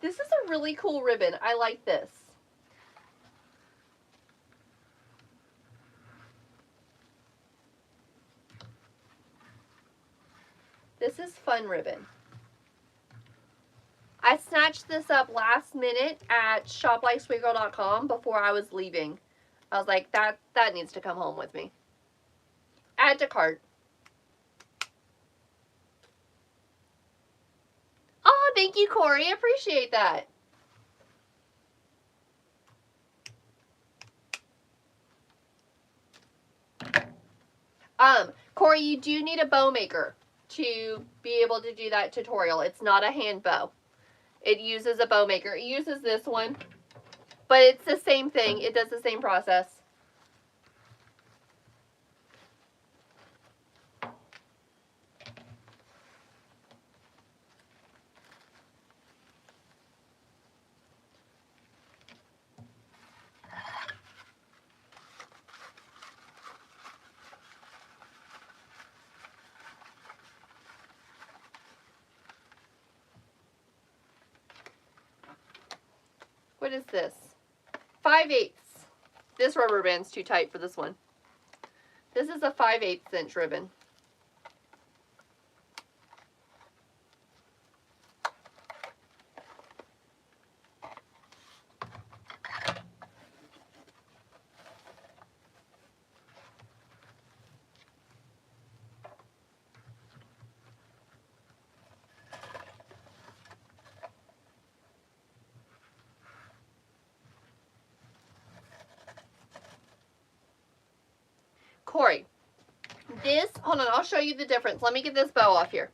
This is a really cool ribbon. I like this. This is fun ribbon. I snatched this up last minute at shoplikesweetgirl.com before I was leaving. I was like, that needs to come home with me. Add to cart. Oh, thank you, Corey. I appreciate that. Corey, you do need a bow maker to be able to do that tutorial. It's not a hand bow. It uses a bow maker. It uses this one, but it's the same thing. It does the same process. what is this? 5/8. This rubber band's too tight for this one. This is a 5/8 inch ribbon. Corey, this, hold on, I'll show you the difference. Let me get this bow off here.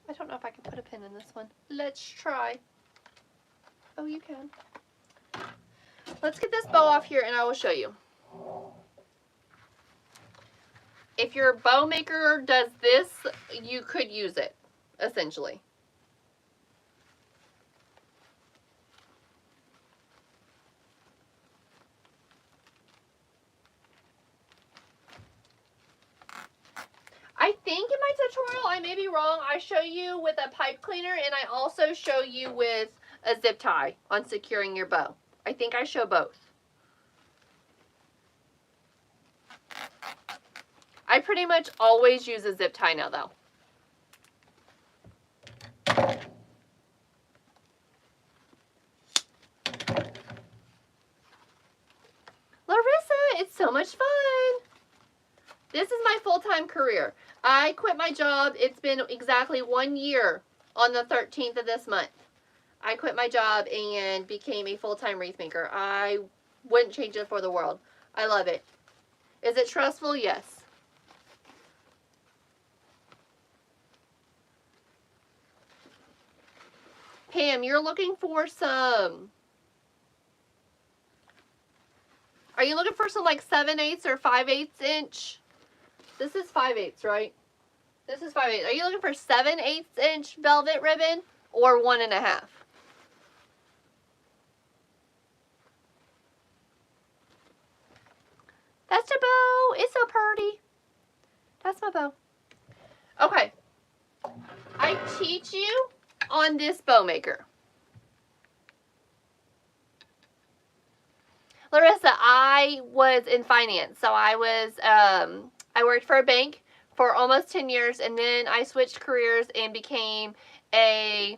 I don't know if I can put a pin in this one. Let's try. Oh, you can. Let's get this bow off here and I will show you. If your bow maker does this, you could use it, essentially. I think in my tutorial, I may be wrong, I show you with a pipe cleaner and I also show you with a zip tie on securing your bow. I think I show both. I pretty much always use a zip tie now though. Larissa, it's so much fun. This is my full-time career. I quit my job. It's been exactly 1 year on the 13th of this month. I quit my job and became a full-time wreath maker. I wouldn't change it for the world. I love it. Is it stressful? Yes. Pam, you're looking for some... Are you looking for some like 7/8 or 5/8 inch? This is 5/8, right? This is 5/8. Are you looking for 7/8 inch velvet ribbon or 1.5? That's the bow. It's so pretty. That's my bow. Okay. I teach you on this bow maker. Larissa, I was in finance. So I worked for a bank for almost 10 years, and then I switched careers and became a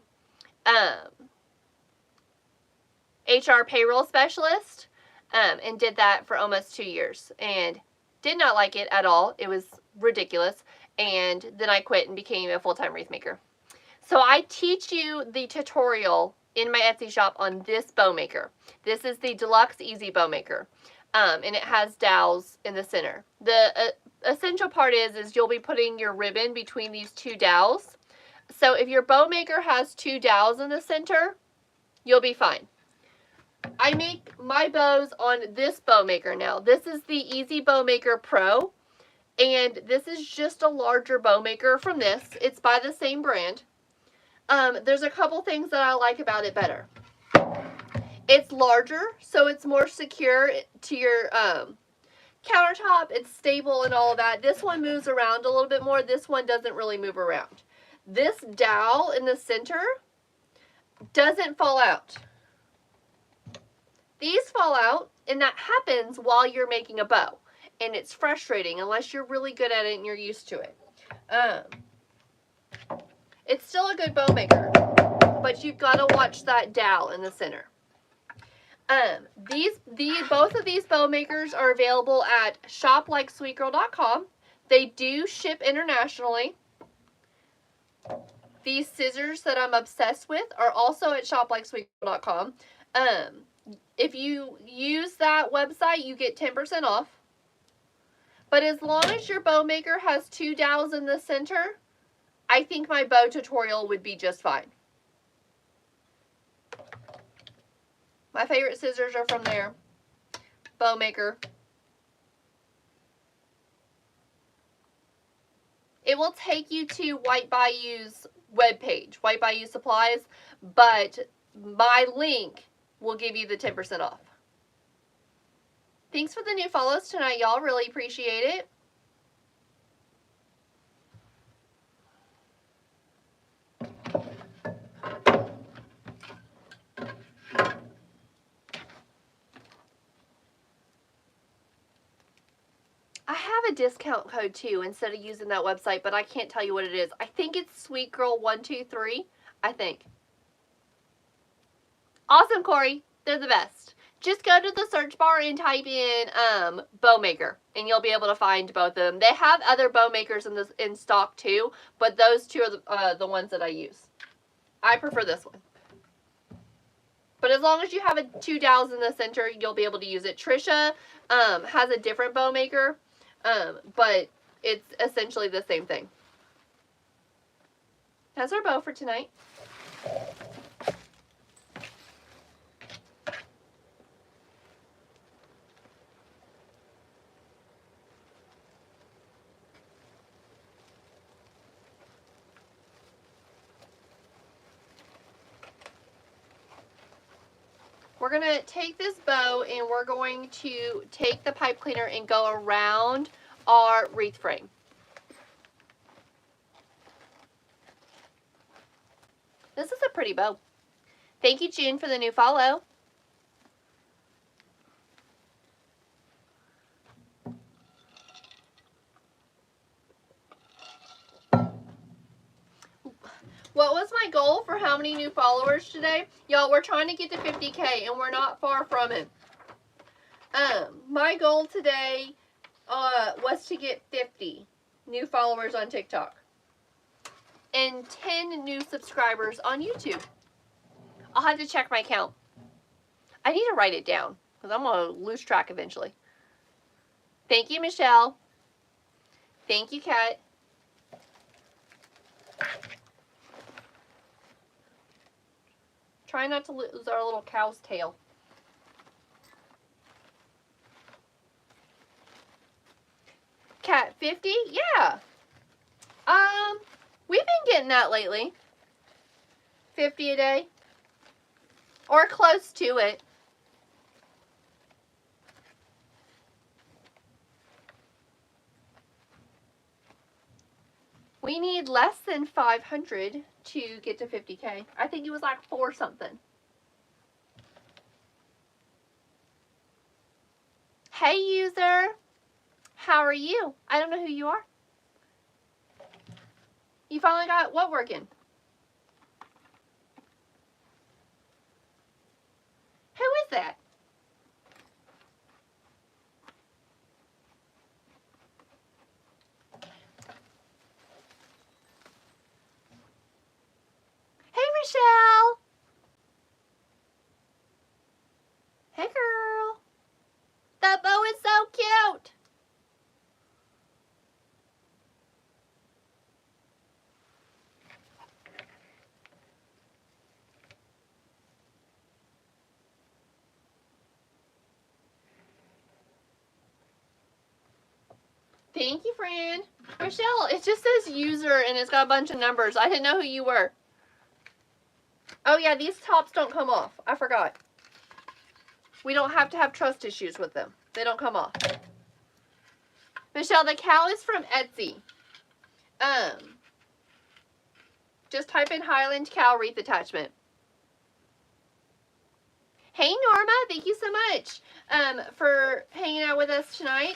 HR payroll specialist, and did that for almost 2 years, and did not like it at all. It was ridiculous, and then I quit and became a full-time wreath maker. So I teach you the tutorial in my Etsy shop on this bow maker. This is the Deluxe Easy Bow Maker, and it has dowels in the center. The essential part is you'll be putting your ribbon between these two dowels. So if your bow maker has two dowels in the center, you'll be fine. I make my bows on this bow maker now. This is the Easy Bow Maker Pro, and this is just a larger bow maker from this. It's by the same brand. There's a couple things that I like about it better. It's larger, so it's more secure to your countertop. It's stable and all of that. This one moves around a little bit more. This one doesn't really move around. This dowel in the center doesn't fall out. These fall out, and that happens while you're making a bow. And it's frustrating unless you're really good at it and you're used to it. It's still a good bow maker, but you've got to watch that dowel in the center. Both of these bow makers are available at shoplikesweetgirl.com. They do ship internationally. These scissors that I'm obsessed with are also at shoplikesweetgirl.com. If you use that website, you get 10% off. But as long as your bow maker has two dowels in the center, I think my bow tutorial would be just fine. My favorite scissors are from there. Bow maker. It will take you to White Bayou's webpage, White Bayou Supplies, but my link will give you the 10% off. Thanks for the new follows tonight, y'all. Really appreciate it. I have a discount code too instead of using that website, but I can't tell you what it is. I think it's Sweet Girl 123. I think. Awesome, Corey. They're the best. Just go to the search bar and type in bow maker, and you'll be able to find both of them. They have other bow makers in stock too, but those two are the ones that I use. I prefer this one. But as long as you have two dowels in the center, you'll be able to use it. Trisha has a different bow maker, but it's essentially the same thing. That's our bow for tonight. We're going to take this bow and we're going to take the pipe cleaner and go around our wreath frame. This is a pretty bow. Thank you, June, for the new follow. What was my goal for how many new followers today? Y'all, we're trying to get to 50K and we're not far from it. My goal today was to get 50 new followers on TikTok and 10 new subscribers on YouTube. I'll have to check my count. I need to write it down because I'm going to lose track eventually. Thank you, Michelle. Thank you, Kat. Try not to lose our little cow's tail. Cat 50? Yeah. We've been getting that lately. 50 a day. Or close to it. We need less than 500 to get to 50K. I think it was like 4 something. Hey, user. How are you? I don't know who you are. You finally got what working? Who is that? Hey, Michelle. Hey, girl. That bow is so cute. Thank you, Fran. Michelle, it just says user and it's got a bunch of numbers. I didn't know who you were. Oh, yeah, these tops don't come off. I forgot. We don't have to have trust issues with them. They don't come off. Michelle, the cow is from Etsy. Just type in Highland Cow wreath attachment. Hey, Norma. Thank you so much for hanging out with us tonight.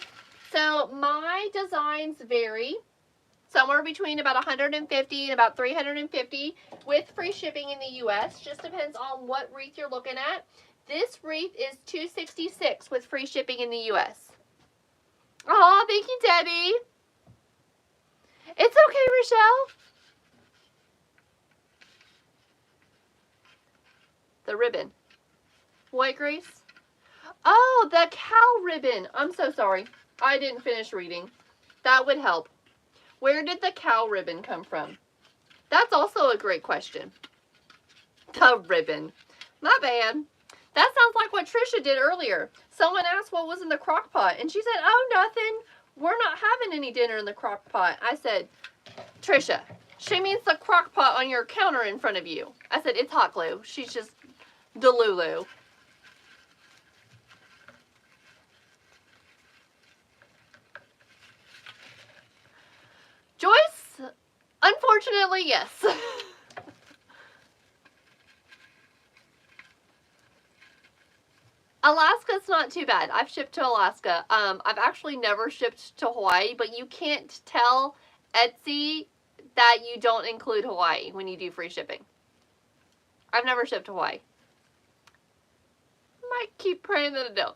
So my designs vary somewhere between about 150 and about 350 with free shipping in the U.S. Just depends on what wreath you're looking at. This wreath is $266 with free shipping in the U.S. Oh, thank you, Debbie. It's okay, Rochelle. The ribbon. What, Grace? Oh, the cow ribbon. I'm so sorry. I didn't finish reading. That would help. Where did the cow ribbon come from? That's also a great question. The ribbon. My bad. That sounds like what Trisha did earlier. Someone asked what was in the crock pot, and she said, oh, nothing. We're not having any dinner in the crock pot. I said, Trisha, she means the crock pot on your counter in front of you. I said, it's hot glue. She's just Delulu. Joyce, unfortunately, yes. Alaska's not too bad. I've shipped to Alaska. I've actually never shipped to Hawaii, but you can't tell Etsy that you don't include Hawaii when you do free shipping. I've never shipped to Hawaii. Might keep praying that I don't.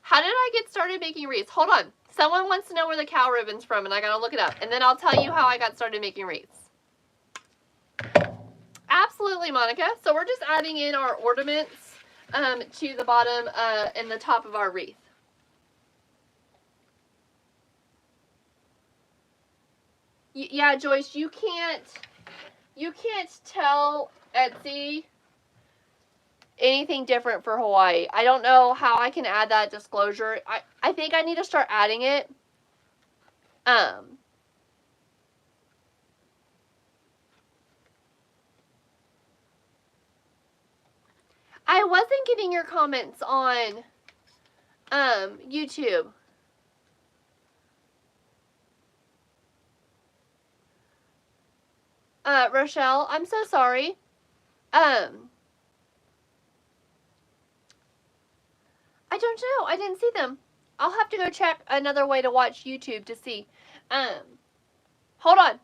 How did I get started making wreaths? Hold on. Someone wants to know where the cow ribbon's from, and I gotta look it up. And then I'll tell you how I got started making wreaths. Absolutely, Monica. So we're just adding in our ornaments to the bottom and the top of our wreath. Yeah, Joyce, you can't tell Etsy anything different for Hawaii. I don't know how I can add that disclosure. I think I need to start adding it. I wasn't getting your comments on YouTube. Rochelle, I'm so sorry. I don't know. I didn't see them. I'll have to go check another way to watch YouTube to see. Hold on.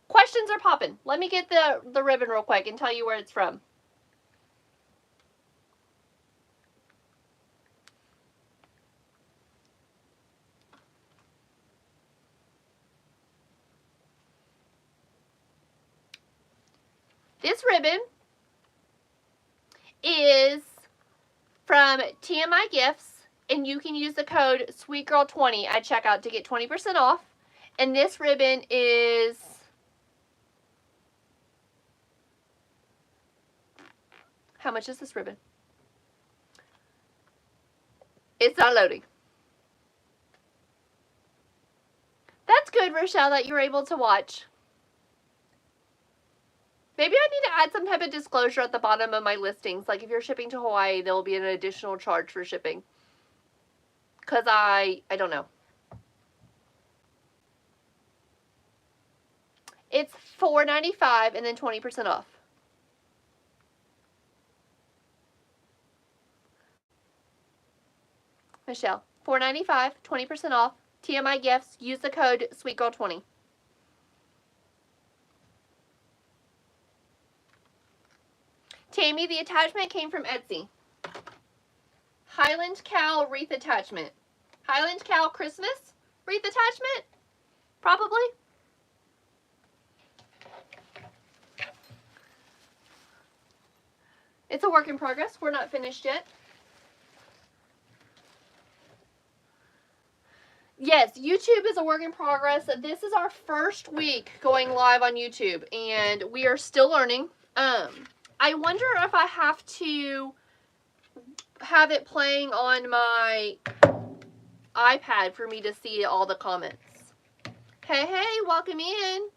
Questions are popping. Let me get the ribbon real quick and tell you where it's from. This ribbon is from TMI Gifts, and you can use the code SweetGirl20 at checkout to get 20% off. And this ribbon is how much is this ribbon? It's not loading. That's good, Rochelle, that you were able to watch. Maybe I need to add some type of disclosure at the bottom of my listings. Like if you're shipping to Hawaii, there will be an additional charge for shipping. Because I don't know. It's $4.95 and then 20% off. Michelle, $4.95, 20% off. TMI Gifts. Use the code SweetGirl20. Tammy, the attachment came from Etsy. Highland Cow wreath attachment. Highland Cow Christmas wreath attachment? Probably. It's a work in progress. We're not finished yet. Yes, YouTube is a work in progress. This is our first week going live on YouTube, and we are still learning. I wonder if I have to have it playing on my iPad for me to see all the comments. Hey, welcome in.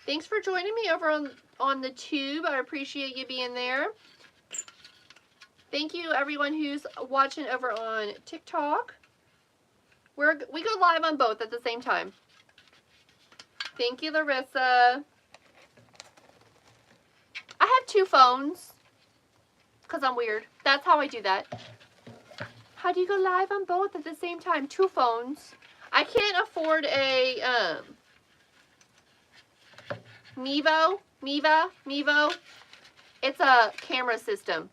Thanks for joining me over on the tube. I appreciate you being there. Thank you, everyone who's watching over on TikTok. We go live on both at the same time. Thank you, Larissa. I have two phones because I'm weird. That's how I do that. How do you go live on both at the same time? Two phones. I can't afford a Mevo. It's a camera system.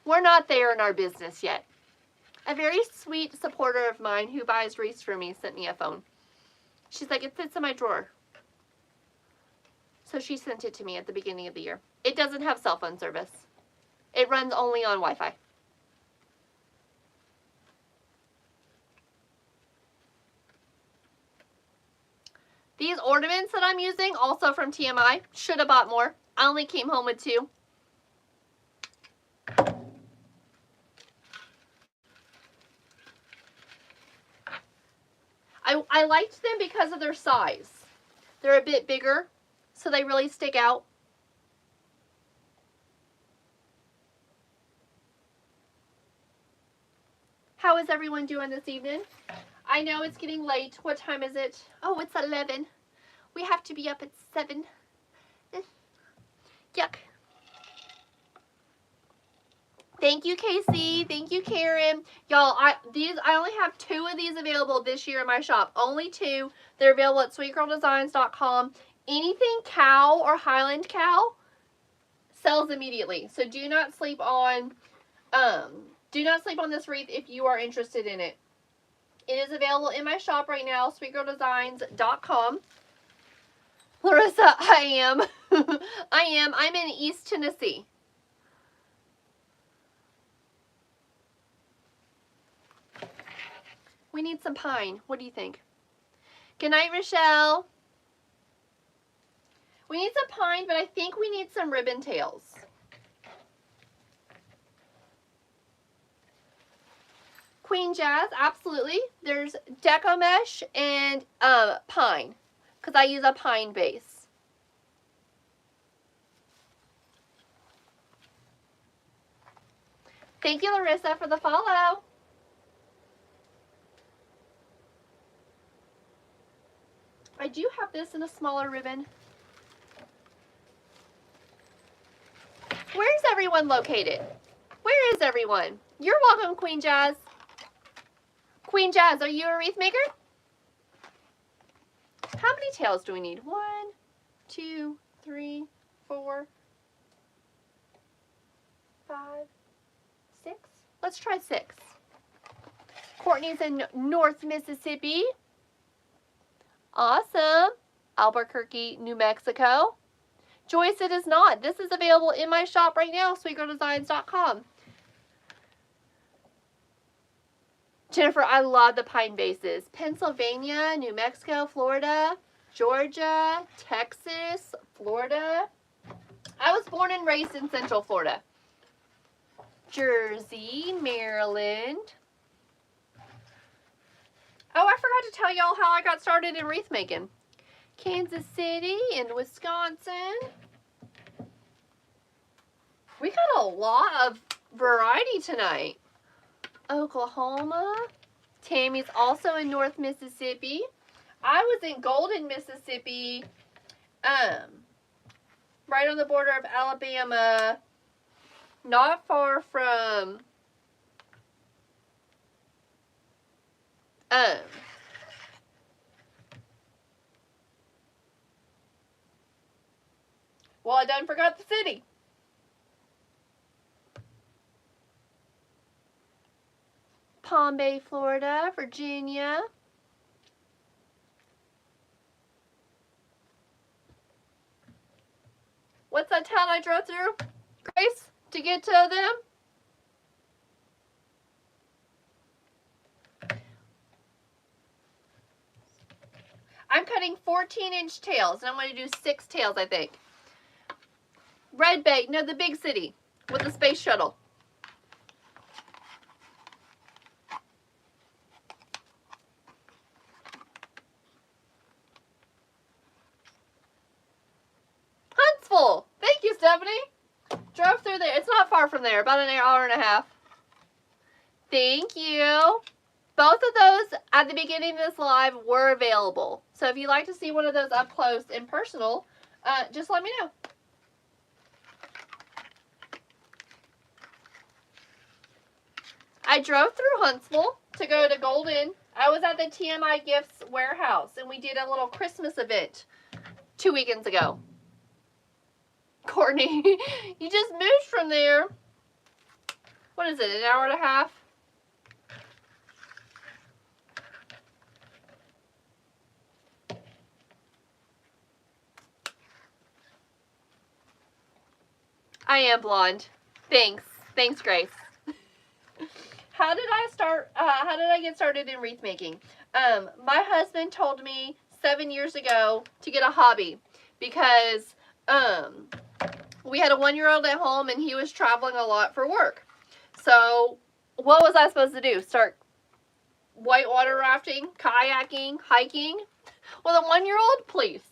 We're not there in our business yet. A very sweet supporter of mine who buys wreaths for me sent me a phone. She's like, it sits in my drawer. So she sent it to me at the beginning of the year. It doesn't have cell phone service. It runs only on Wi-Fi. These ornaments that I'm using, also from TMI, should have bought more. I only came home with two. I liked them because of their size. They're a bit bigger, so they really stick out. How is everyone doing this evening? I know it's getting late. What time is it? Oh, it's 11. We have to be up at 7. Yuck. Thank you, Casey. Thank you, Karen. Y'all, I only have 2 of these available this year in my shop. Only 2. They're available at sweetgirldesigns.com. Anything cow or Highland Cow sells immediately. So do not sleep on this wreath if you are interested in it. It is available in my shop right now, sweetgirldesigns.com. Larissa, I am. I'm in East Tennessee. We need some pine. What do you think? Good night, Rochelle. We need some pine, but I think we need some ribbon tails. Queen Jazz, absolutely. There's deco mesh and pine, because I use a pine base. Thank you, Larissa, for the follow. I do have this in a smaller ribbon. Where's everyone located? Where is everyone? You're welcome, Queen Jazz. Queen Jazz, are you a wreath maker? How many tails do we need? 1, 2, 3, 4, 5, 6. Let's try 6. Courtney's in North Mississippi. Awesome. Albuquerque, New Mexico. Joyce, it is not. This is available in my shop right now, sweetgirldesigns.com. Jennifer, I love the pine bases. Pennsylvania, New Mexico, Florida, Georgia, Texas, Florida. I was born and raised in Central Florida. Jersey, Maryland. Oh, I forgot to tell y'all how I got started in wreath making. Kansas City and Wisconsin. We got a lot of variety tonight. Oklahoma. Tammy's also in North Mississippi. I was in Golden, Mississippi, right on the border of Alabama, not far from well, I done forgot the city. Palm Bay, Florida, Virginia. What's that town I drove through, Grace, to get to them? I'm cutting 14-inch tails, and I'm going to do 6 tails, I think. Red Bay, no, the big city with the space shuttle. Huntsville. Thank you, Stephanie. Drove through there. It's not far from there, about an hour and a half. Thank you. Both of those at the beginning of this live were available. So if you'd like to see one of those up close and personal, just let me know. I drove through Huntsville to go to Golden. I was at the TMI Gifts warehouse, and we did a little Christmas event 2 weekends ago. Courtney, you just moved from there. What is it, an hour and a half? I am blonde. Thanks. Thanks, Grace. How did I get started in wreath making? My husband told me 7 years ago to get a hobby because we had a 1-year-old at home and he was traveling a lot for work. So what was I supposed to do? Start whitewater rafting, kayaking, hiking with a 1-year-old? Please.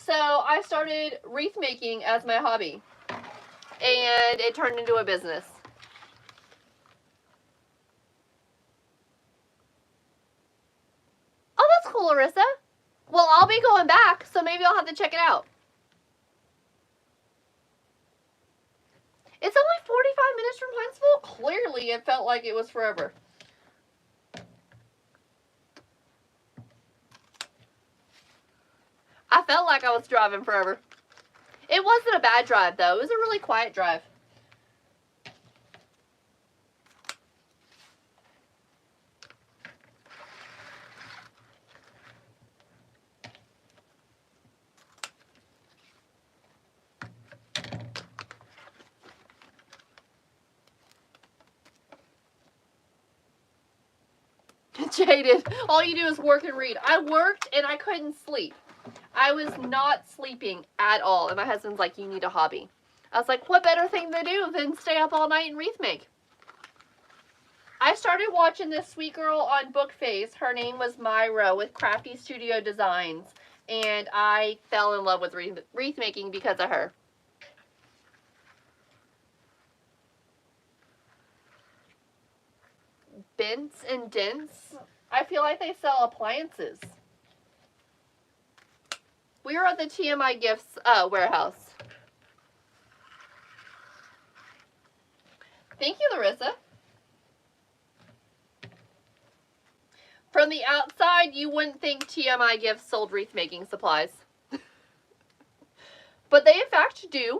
So I started wreath making as my hobby, and it turned into a business. Oh, that's cool, Larissa. Well, I'll be going back, so maybe I'll have to check it out. It's only 45 minutes from Huntsville. Clearly, it felt like it was forever. I felt like I was driving forever. It wasn't a bad drive, though. It was a really quiet drive. Jaded. All you do is work and read. I worked and I couldn't sleep. I was not sleeping at all. And my husband's like, you need a hobby. I was like, what better thing to do than stay up all night and wreath make? I started watching this sweet girl on Bookface. Her name was Myra with Crafty Studio Designs. And I fell in love with wreath making because of her. Bents and Dents. I feel like they sell appliances. We are at the TMI Gifts warehouse. Thank you, Larissa. From the outside, you wouldn't think TMI Gifts sold wreath making supplies. But they in fact do.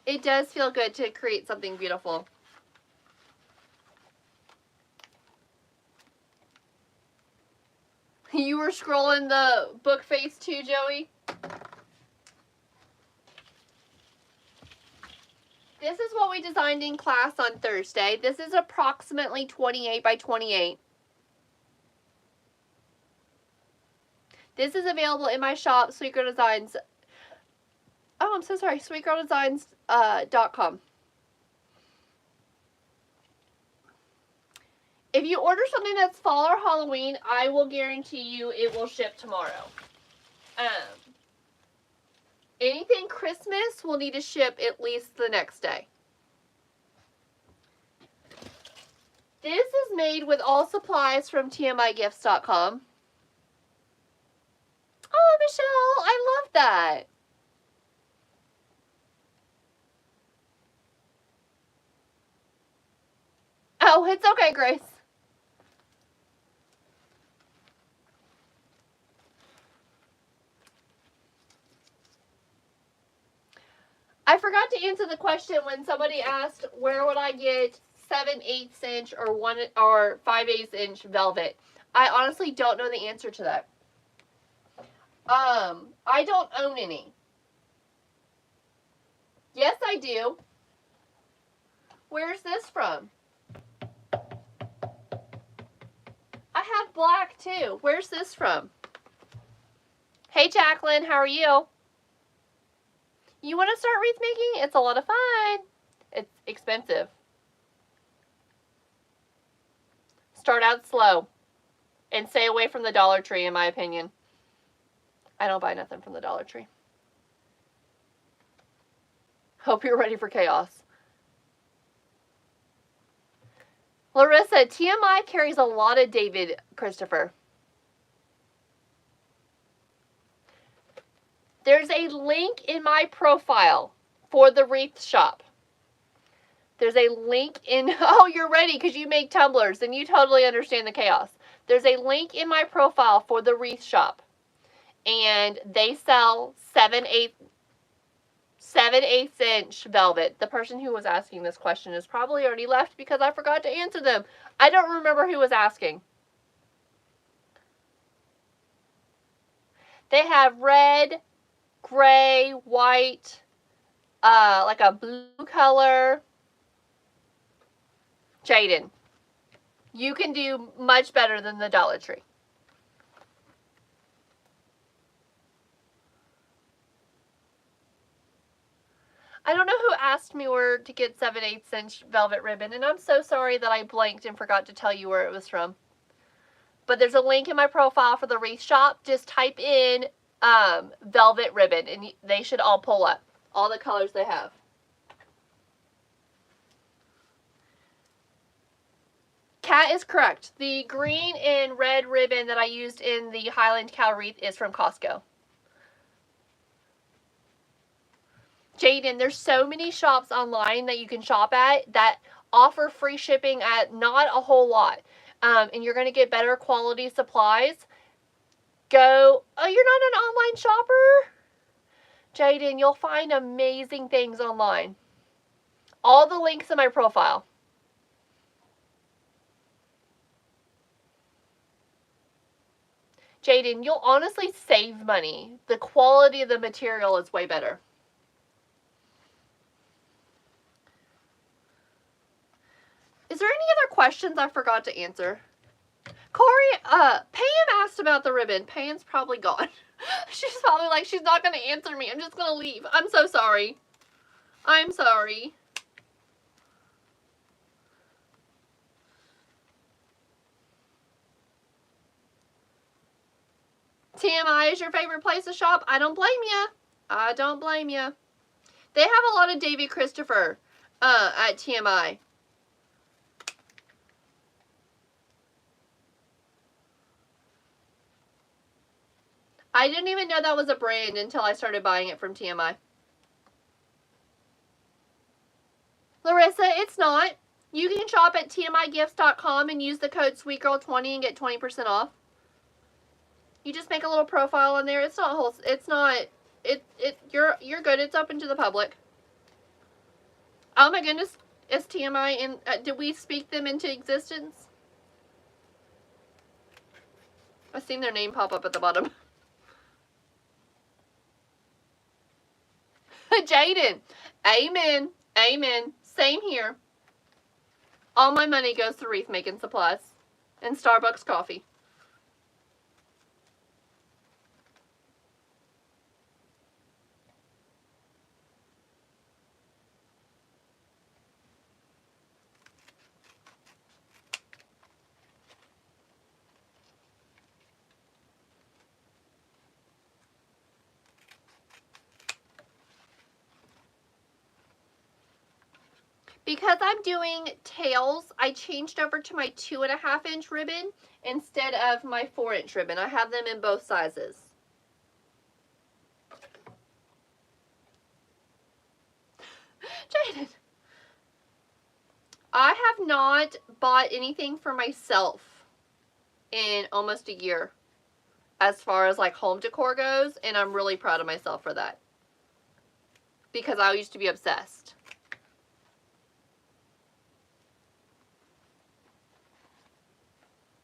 It does feel good to create something beautiful. You were scrolling the book face too, Joey? This is what we designed in class on Thursday. This is approximately 28 by 28. This is available in my shop, Sweet Girl Designs. Oh, I'm so sorry. SweetGirlDesigns.com. If you order something that's fall or Halloween, I will guarantee you it will ship tomorrow. Anything Christmas will need to ship at least the next day. This is made with all supplies from TMIGifts.com. Oh, Michelle, I love that. Oh, it's okay, Grace. I forgot to answer the question when somebody asked where would I get 7/8 inch or 5/8 inch velvet. I honestly don't know the answer to that. I don't own any. Yes, I do. Where's this from? I have black too. Where's this from? Hey, Jacqueline, how are you? You want to start wreath making? It's a lot of fun. It's expensive. Start out slow and stay away from the Dollar Tree, in my opinion. I don't buy nothing from the Dollar Tree. Hope you're ready for chaos. Larissa, TMI carries a lot of David Christopher. There's a link in my profile for the wreath shop. There's a link in, oh, you're ready because you make tumblers and you totally understand the chaos. There's a link in my profile for the wreath shop. And they sell 7/8 inch velvet. The person who was asking this question is probably already left because I forgot to answer them. I don't remember who was asking. They have red, gray, white, like a blue color. Jaden, you can do much better than the Dollar Tree. I don't know who asked me where to get 7/8 inch velvet ribbon, and I'm so sorry that I blanked and forgot to tell you where it was from. But there's a link in my profile for the Wreath shop. Just type in velvet ribbon, and they should all pull up. All the colors they have. Kat is correct. The green and red ribbon that I used in the Highland Cow wreath is from Costco. Jaden, there's so many shops online that you can shop at that offer free shipping at not a whole lot. And you're going to get better quality supplies. Go, oh, you're not an online shopper? Jaden, you'll find amazing things online. All the links in my profile. Jaden, you'll honestly save money. The quality of the material is way better. Is there any other questions I forgot to answer? Corey, Pam asked about the ribbon. Pam's probably gone. She's probably like, she's not going to answer me. I'm just going to leave. I'm so sorry. I'm sorry. TMI is your favorite place to shop? I don't blame you. I don't blame you. They have a lot of David Christopher at TMI. I didn't even know that was a brand until I started buying it from TMI. Larissa, it's not. You can shop at tmigifts.com and use the code SweetGirl20 and get 20% off. You just make a little profile on there. It's not whole. It's not. You're good. It's open to the public. Oh my goodness, is TMI in? Did we speak them into existence? I've seen their name pop up at the bottom. Jaden, amen, amen. Same here. All my money goes to wreath making supplies and Starbucks coffee. Because I'm doing tails, I changed over to my 2.5 inch ribbon instead of my 4 inch ribbon. I have them in both sizes. Jaden, I have not bought anything for myself in almost a year as far as like home decor goes, and I'm really proud of myself for that because I used to be obsessed.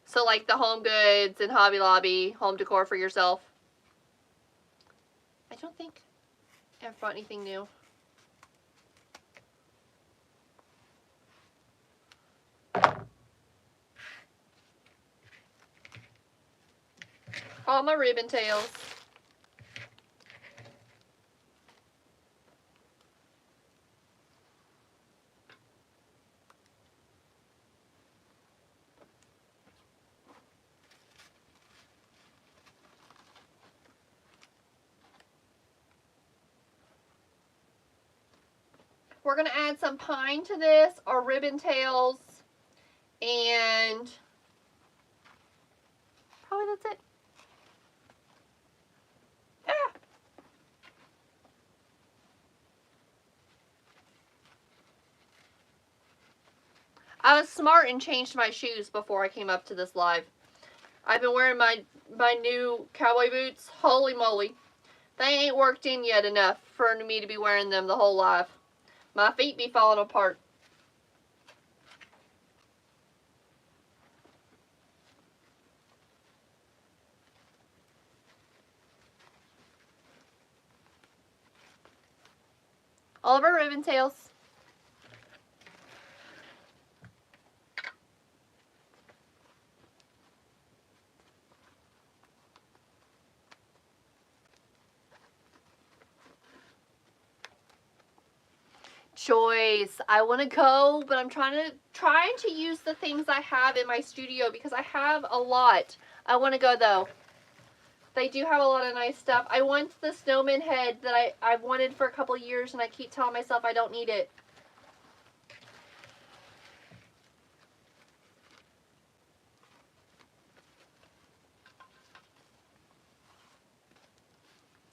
So like the Home Goods and Hobby Lobby, home decor for yourself. I don't think I've bought anything new. All my ribbon tails. We're going to add some pine to this, or ribbon tails, and probably that's it. Ah. I was smart and changed my shoes before I came up to this live. I've been wearing my new cowboy boots. Holy moly. They ain't worked in yet enough for me to be wearing them the whole life. My feet be falling apart. All of our ribbon tails. Joyce, I want to go, but I'm trying to use the things I have in my studio because I have a lot. I want to go though. They do have a lot of nice stuff. I want the snowman head that I've wanted for a couple years, and I keep telling myself I don't need it.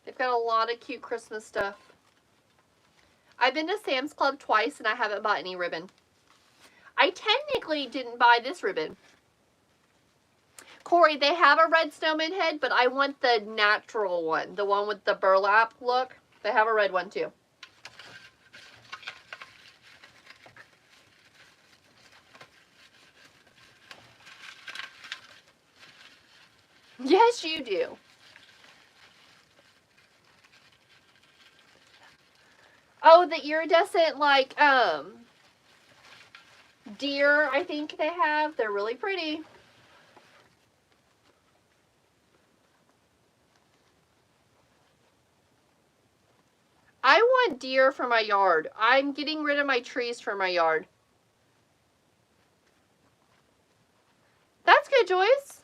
They've got a lot of cute Christmas stuff. I've been to Sam's Club twice, and I haven't bought any ribbon. I technically didn't buy this ribbon. Corey, they have a red snowman head, but I want the natural one. The one with the burlap look. They have a red one, too. Yes, you do. Oh, the iridescent, like, deer, I think they have. They're really pretty. I want deer for my yard. I'm getting rid of my trees for my yard. That's good, Joyce.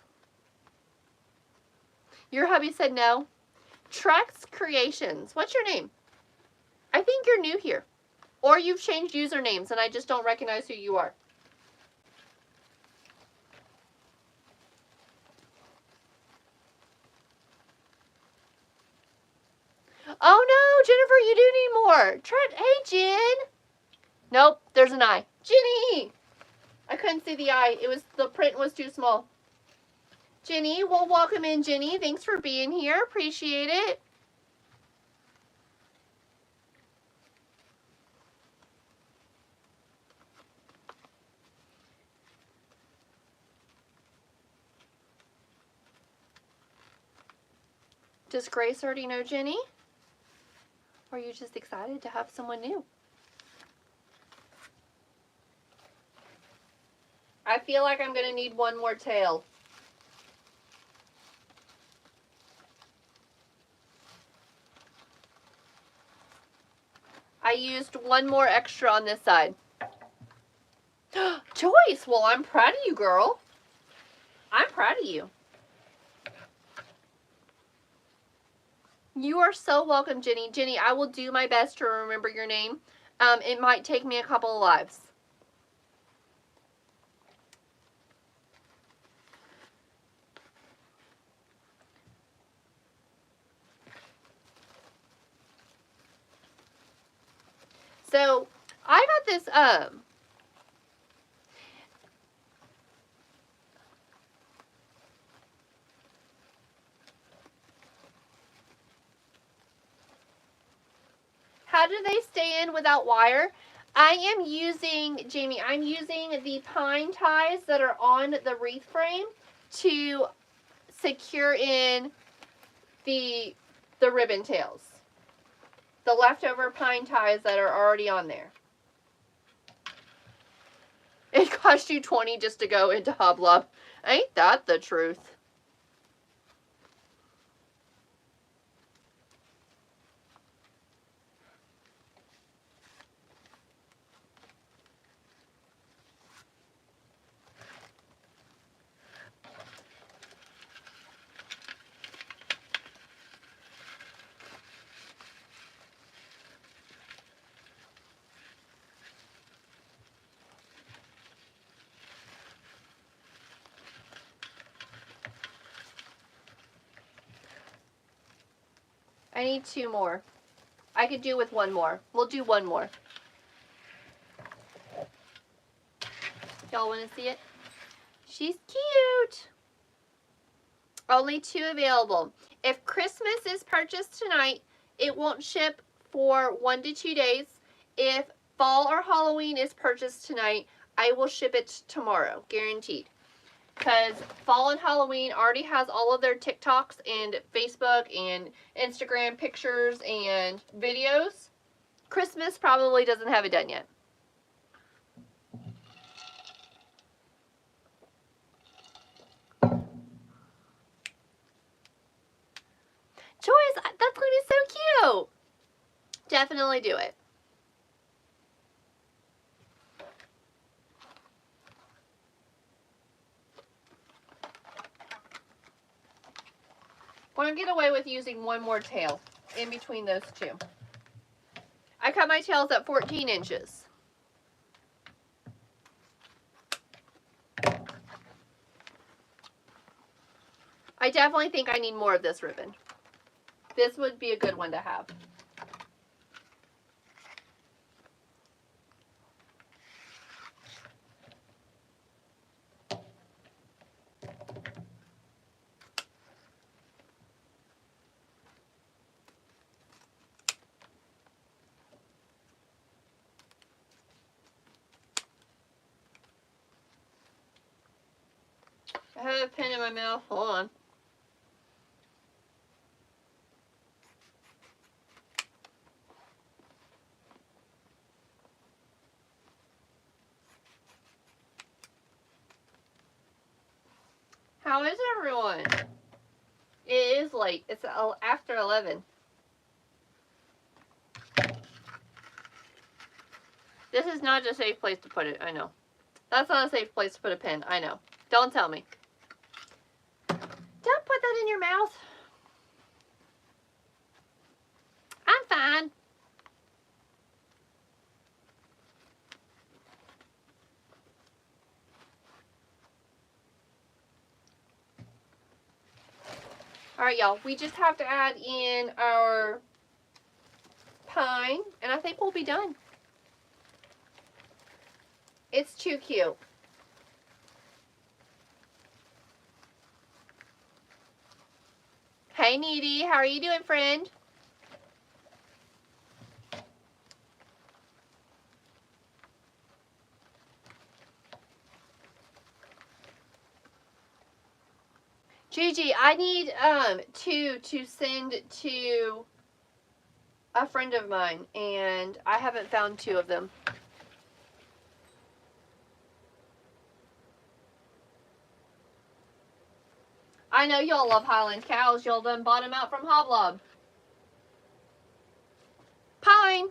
Your hubby said no. Trex Creations. What's your name? I think you're new here. Or you've changed usernames and I just don't recognize who you are. Oh no, Jennifer, you do need more. Hey, Jen. Nope, there's an eye. Jenny! I couldn't see the eye. The print was too small. Jenny, well, welcome in, Jenny. Thanks for being here. Appreciate it. Does Grace already know Jenny? Or are you just excited to have someone new? I feel like I'm going to need one more tail. I used one more extra on this side. Joyce, well, I'm proud of you, girl. I'm proud of you. You are so welcome, Jenny. Jenny, I will do my best to remember your name. It might take me a couple of lives. So, I got this, how do they stay in without wire? I am using, Jamie, I'm using the pine ties that are on the wreath frame to secure in the ribbon tails. The leftover pine ties that are already on there. It cost you $20 just to go into Hoblob. Ain't that the truth? I need 2 more. I could do with 1 more. We'll do 1 more. Y'all want to see it? She's cute. Only 2 available. If Christmas is purchased tonight, it won't ship for 1 to 2 days. If fall or Halloween is purchased tonight, I will ship it tomorrow, guaranteed. Because fall and Halloween already has all of their TikToks and Facebook and Instagram pictures and videos. Christmas probably doesn't have it done yet. Joyce, that's going to be so cute. Definitely do it. I'm going to get away with using one more tail in between those two. I cut my tails at 14 inches. I definitely think I need more of this ribbon. This would be a good one to have. I have a pen in my mouth. Hold on. How is everyone? It is late. It's after 11. This is not a safe place to put it. I know. That's not a safe place to put a pen. I know. Don't tell me. Don't put that in your mouth. I'm fine. All right, y'all. We just have to add in our pine, and I think we'll be done. It's too cute. Hey, Needy. How are you doing, friend? Gigi, I need to send to a friend of mine, and I haven't found 2 of them. I know y'all love Highland Cows. Y'all done bought them out from Hoblob. Pine.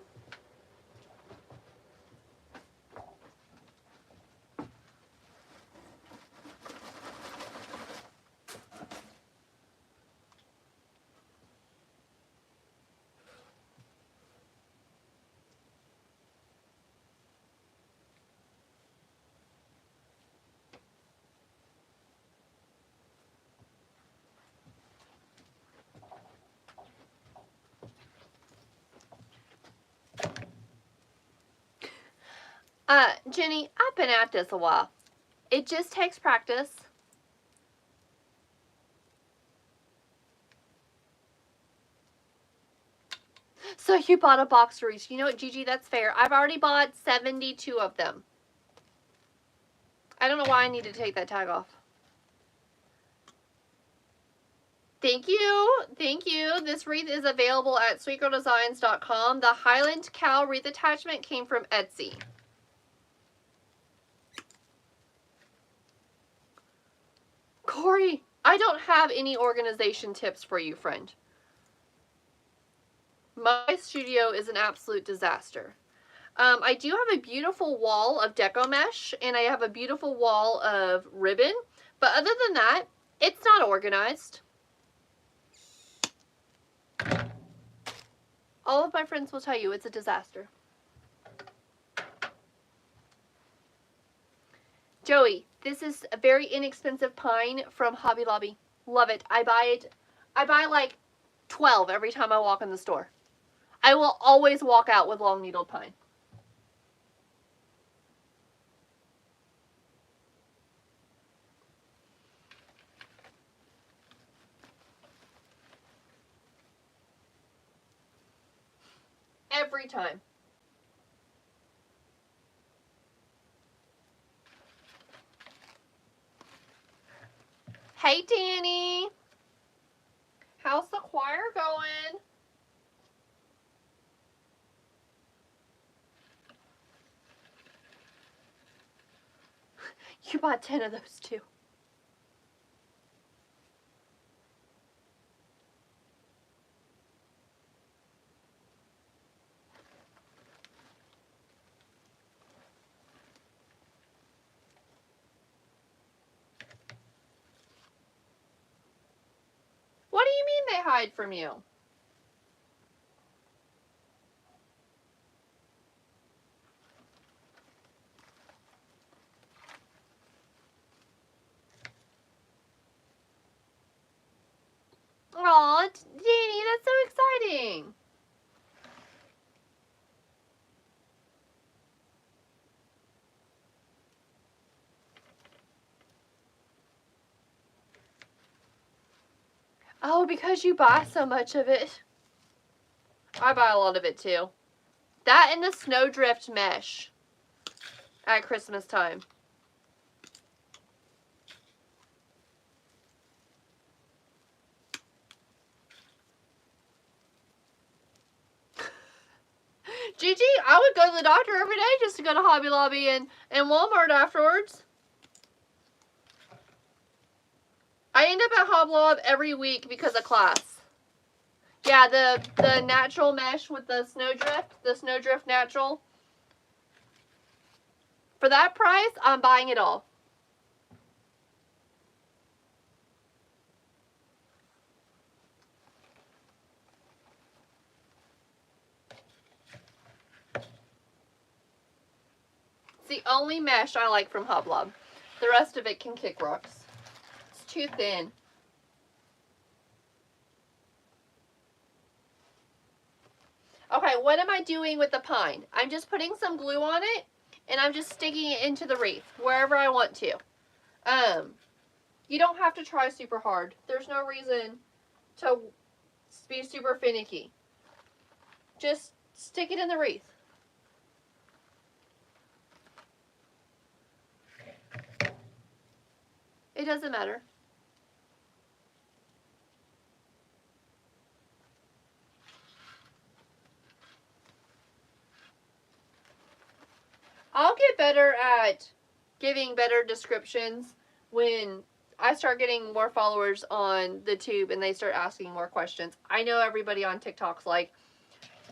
Jenny, I've been at this a while. It just takes practice. So you bought a box for each. You know what, Gigi, that's fair. I've already bought 72 of them. I don't know why I need to take that tag off. Thank you. Thank you. This wreath is available at sweetgirldesigns.com. The Highland Cow wreath attachment came from Etsy. Corey, I don't have any organization tips for you, friend. My studio is an absolute disaster. I do have a beautiful wall of deco mesh, and I have a beautiful wall of ribbon, but other than that, it's not organized. All of my friends will tell you it's a disaster. Joey, this is a very inexpensive pine from Hobby Lobby. Love it. I buy like 12 every time I walk in the store. I will always walk out with long needled pine. Every time. Hey, Danny. How's the choir going? You bought 10 of those too. What do you mean I hide from you? Aw, Danny, that's so exciting. Oh, because you buy so much of it. I buy a lot of it too. That and the snowdrift mesh at Christmas time. Gigi, I would go to the doctor every day just to go to Hobby Lobby and Walmart afterwards. I end up at Hoblob every week because of class. Yeah, the natural mesh with the snowdrift natural. For that price, I'm buying it all. It's the only mesh I like from Hoblob. The rest of it can kick rocks. It's too thin. Okay, what am I doing with the pine? I'm just putting some glue on it, and I'm just sticking it into the wreath, wherever I want to. You don't have to try super hard. There's no reason to be super finicky. Just stick it in the wreath. It doesn't matter. I'll get better at giving better descriptions when I start getting more followers on the tube and they start asking more questions. I know everybody on TikTok's like,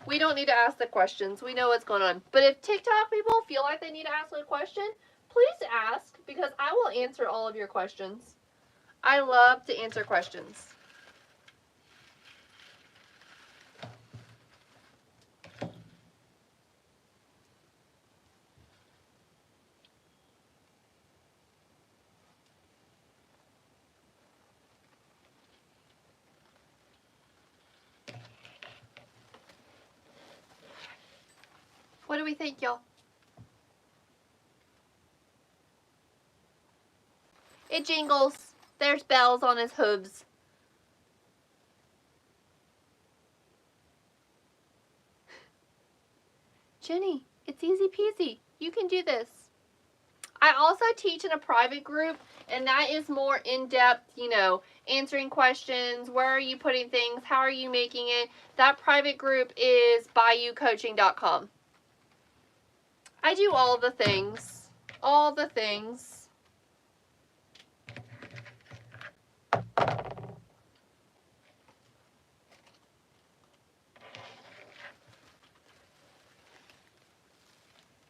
we don't need to ask the questions. We know what's going on. But if TikTok people feel like they need to ask a question, please ask, because I will answer all of your questions. I love to answer questions. What do we think, y'all? It jingles. There's bells on his hooves. Jenny, it's easy peasy. You can do this. I also teach in a private group, and that is more in-depth, you know, answering questions. Where are you putting things? How are you making it? That private group is bayoucoaching.com. I do all the things. All the things.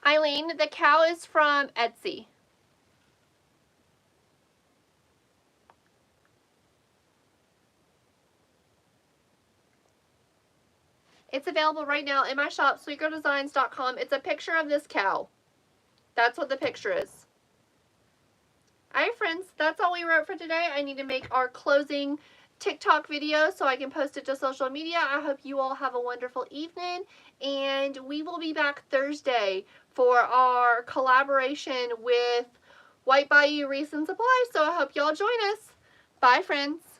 Eileen, the cow is from Etsy. It's available right now in my shop, sweetgirldesigns.com. It's a picture of this cow. That's what the picture is. Alright friends, that's all we wrote for today. I need to make our closing TikTok video so I can post it to social media. I hope you all have a wonderful evening, and we will be back Thursday for our collaboration with White Bayou Wreath and Supply, so I hope y'all join us. Bye friends.